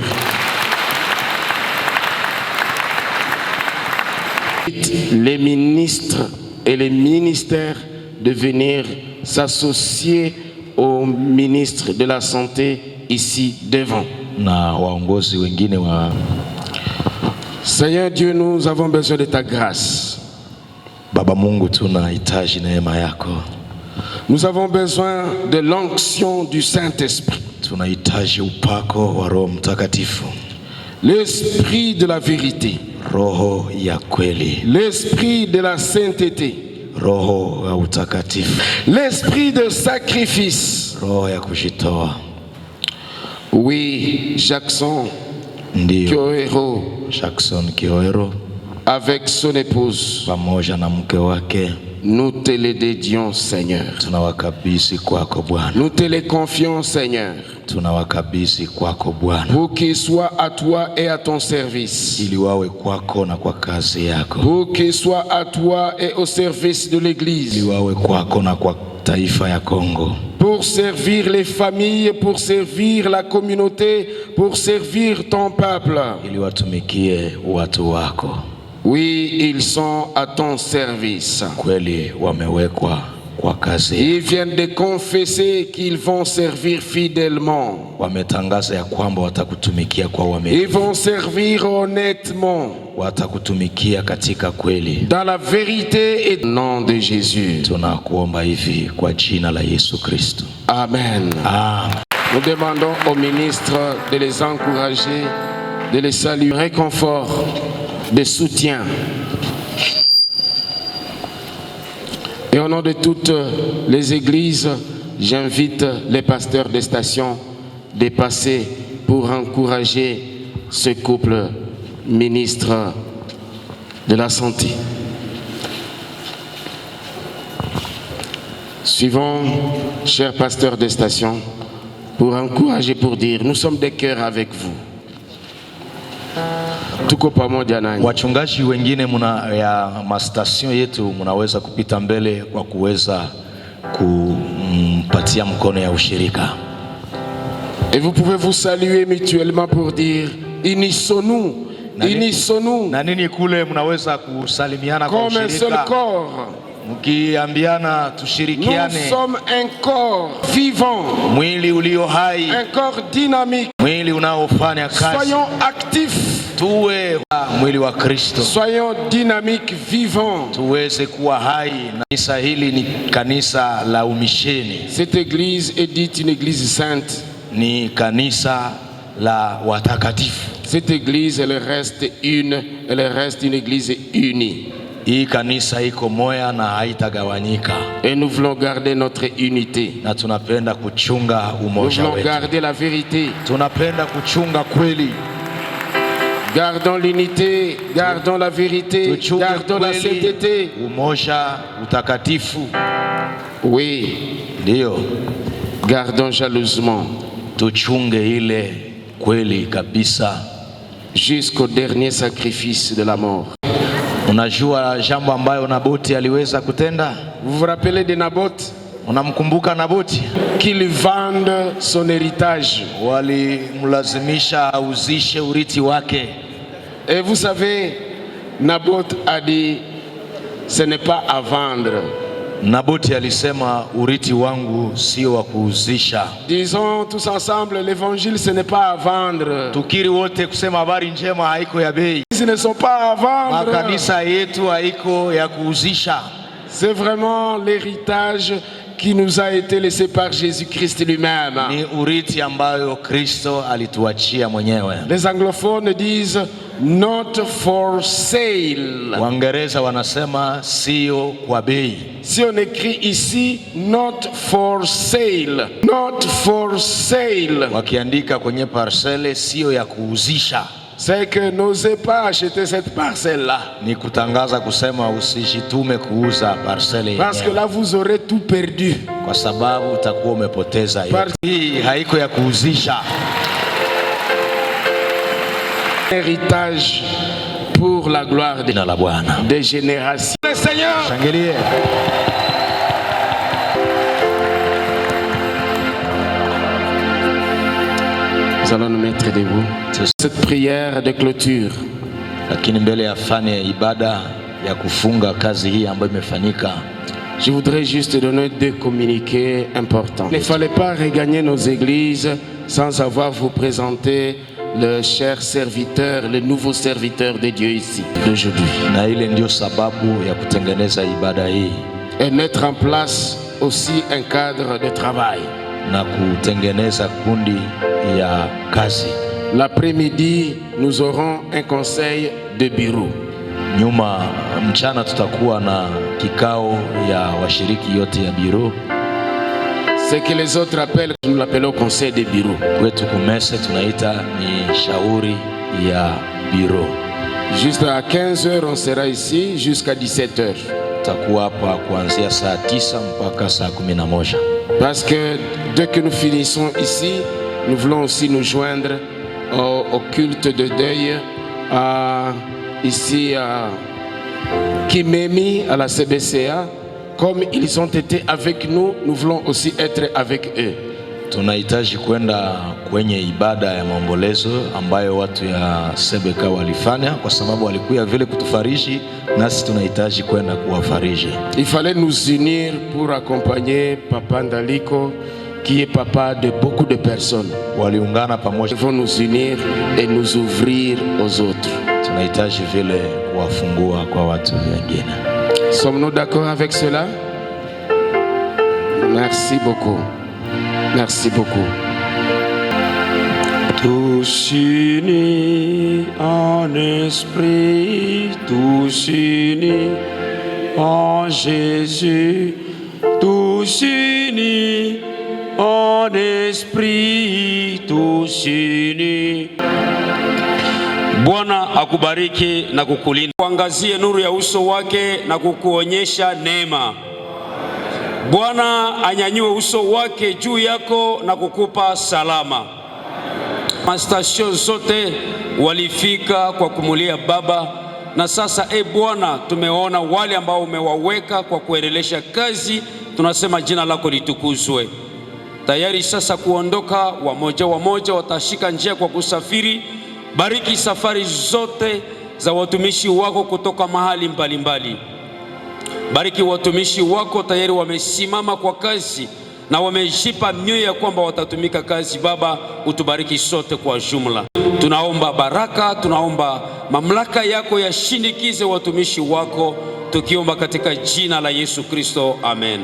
Les ministres et les ministères de venir s'associer au ministre de la Santé ici devant. Seigneur Dieu, nous avons besoin de ta grâce. Baba Mungu, tunahitaji neema yako. Nous avons besoin de l'onction du Saint-Esprit. Tunahitaji upako wa Roho Mtakatifu. L'esprit de la vérité. Roho ya kweli. L'esprit de la sainteté. Roho ya utakatifu. L'esprit de sacrifice. Roho ya kujitoa. Oui, Jackson Kioero. Jackson Kioero avec son épouse. Pamoja na mke wake. Nous te les dédions, Seigneur. Tunawakabidhi kwako Bwana. Nous te les confions, Seigneur. Tunawakabidhi kwako Bwana. Pour qu'ils soient à toi et à ton service. Ili wawe kwako na kwa kazi yako. Pour qu'ils soient à toi et au service de l'Église. Ili wawe kwako na kwa taifa ya Kongo. Pour servir les familles, pour servir la communauté, pour servir ton peuple. Ili watumikie watu wako. Oui, ils sont à ton service. Kweli wamewekwa kwa kazi. Ils viennent de confesser qu'ils vont servir fidèlement. Wametangaza ya kwamba watakutumikia kwa uaminifu. Ils vont servir honnêtement. Watakutumikia katika kweli. Dans la vérité et au nom de Jésus. Tunakuomba hivi kwa jina la Yesu Kristo. Amen. Amen. Nous demandons au ministre de les encourager, de les saluer, réconfort, de soutien. Et au nom de toutes les églises, j'invite les pasteurs des stations de passer pour encourager ce couple ministre de la Santé. Suivons, chers pasteurs des stations, pour encourager, pour dire, nous sommes de cœur avec vous. Tuko pamoja nanyi. Wachungaji wengine ya mastation yetu mnaweza kupita mbele kwa kuweza kumpatia mkono ya ushirika. Et vous pouvez vous saluer mutuellement pour dire unissons-nous, unissons-nous. Na nini kule mnaweza kusalimiana kwa ushirika. Comme un seul corps. Mkiambiana tushirikiane. Nous sommes un corps vivant. Mwili ulio hai. Un corps dynamique. Mwili unaofanya kazi. Soyons actifs. Tuwe mwili wa Kristo. Soyons dynamiques, vivants. Tuweze kuwa hai. Kanisa hili ni kanisa la umisheni. Cette église est dite une église sainte. Ni kanisa la watakatifu. Cette église elle reste une église unie. Hii kanisa iko moya na haitagawanyika. Et nous voulons garder notre unité. Na tunapenda kuchunga umoja wetu. Nous voulons garder la vérité. Tunapenda kuchunga kweli. Gardons l'unité, gardons la vérité, gardons la sainteté. Umoja, utakatifu. Oui. Ndio. Gardons jalousement. Tuchunge ile kweli kabisa. Jusqu'au dernier sacrifice de la mort. Unajua jambo ambayo Naboti aliweza kutenda? Vous vous rappelez de Naboth? Unamkumbuka Naboti? Qu'il vende son héritage. Walimlazimisha auzishe urithi wake. Et vous savez, Naboth a dit, ce n'est pas à vendre. Naboti alisema urithi wangu sio wa kuuzisha. Disons tous ensemble, l'évangile ce n'est pas à vendre. Tukiri wote kusema habari njema haiko ya bei. Ils ne sont pas à vendre. Makanisa yetu haiko ya kuuzisha. C'est vraiment l'héritage qui nous a été laissé par Jésus-Christ lui-même. Ni urithi ambayo Kristo alituachia mwenyewe. Les anglophones disent not for sale. Waingereza wanasema sio kwa bei. Si on écrit ici not for sale, not for sale, Wakiandika kwenye parcelle sio ya kuuzisha. c'est que n'osez pas acheter cette parcelle-là. Ni kutangaza kusema usijitume kuuza parcelle Parce que là vous aurez tout perdu. kwa sababu utakuwa umepoteza yote. Hii haiko ya kuuzisha. Héritage pour la gloire Jina la Bwana. des générations. Le Seigneur. Shangilie. Nous allons nous mettre debout. Cette prière de clôture. Lakini mbele ya fani ya ibada ya kufunga kazi hii ambayo imefanyika, Je voudrais juste donner deux communiqués importants. Il ne fallait pas regagner nos églises sans avoir vous présenter le cher serviteur, le nouveau serviteur de Dieu ici, d'aujourd'hui. na ile ndio sababu ya kutengeneza ibada hii Et mettre en place aussi un cadre de travail. na kutengeneza kundi ya kazi. L'après-midi, nous aurons un conseil de bureau. Nyuma mchana tutakuwa na kikao ya washiriki yote ya biro. Ce que les autres appellent, nous l'appelons conseil de bureau. Kwetu kumese tunaita ni shauri ya biro. Juste à 15h, on sera ici jusqu'à 17h. Tutakuwa hapa kuanzia saa 9 mpaka saa 11. Parce que dès que nous finissons ici, nous voulons aussi nous joindre au culte de deuil ici à Kimemi, à la CBCA. Comme ils ont été avec nous, nous voulons aussi être avec eux. Tunahitaji kwenda kwenye ibada ya maombolezo ambayo watu ya Sebeka walifanya kwa sababu walikuwa vile kutufariji, nasi tunahitaji kwenda kuwafariji. Il fallait nous unir pour accompagner Papa Ndaliko, qui est papa de beaucoup de personnes. Waliungana pamoja. Nous devons nous unir et nous ouvrir aux autres. Tunahitaji vile kuwafungua kwa watu wengine. Sommes-nous d'accord avec cela? Merci beaucoup. Merci beaucoup. Tous unis en esprit, tous unis en Jésus, tous unis en esprit, tous unis. Bwana akubariki na kukulinda, kuangazie nuru ya uso wake na kukuonyesha neema. Bwana anyanyue uso wake juu yako na kukupa salama. Mastasio zote walifika kwa kumulia Baba, na sasa Bwana, tumeona wale ambao umewaweka kwa kuendelesha kazi, tunasema jina lako litukuzwe. Tayari sasa kuondoka, wamoja watashika njia kwa kusafiri. Bariki safari zote za watumishi wako kutoka mahali mbalimbali. Bariki watumishi wako, tayari wamesimama kwa kazi na wamejipa mioyo ya kwamba watatumika kazi. Baba, utubariki sote kwa jumla. Tunaomba baraka, tunaomba mamlaka yako yashindikize watumishi wako, tukiomba katika jina la Yesu Kristo, amen.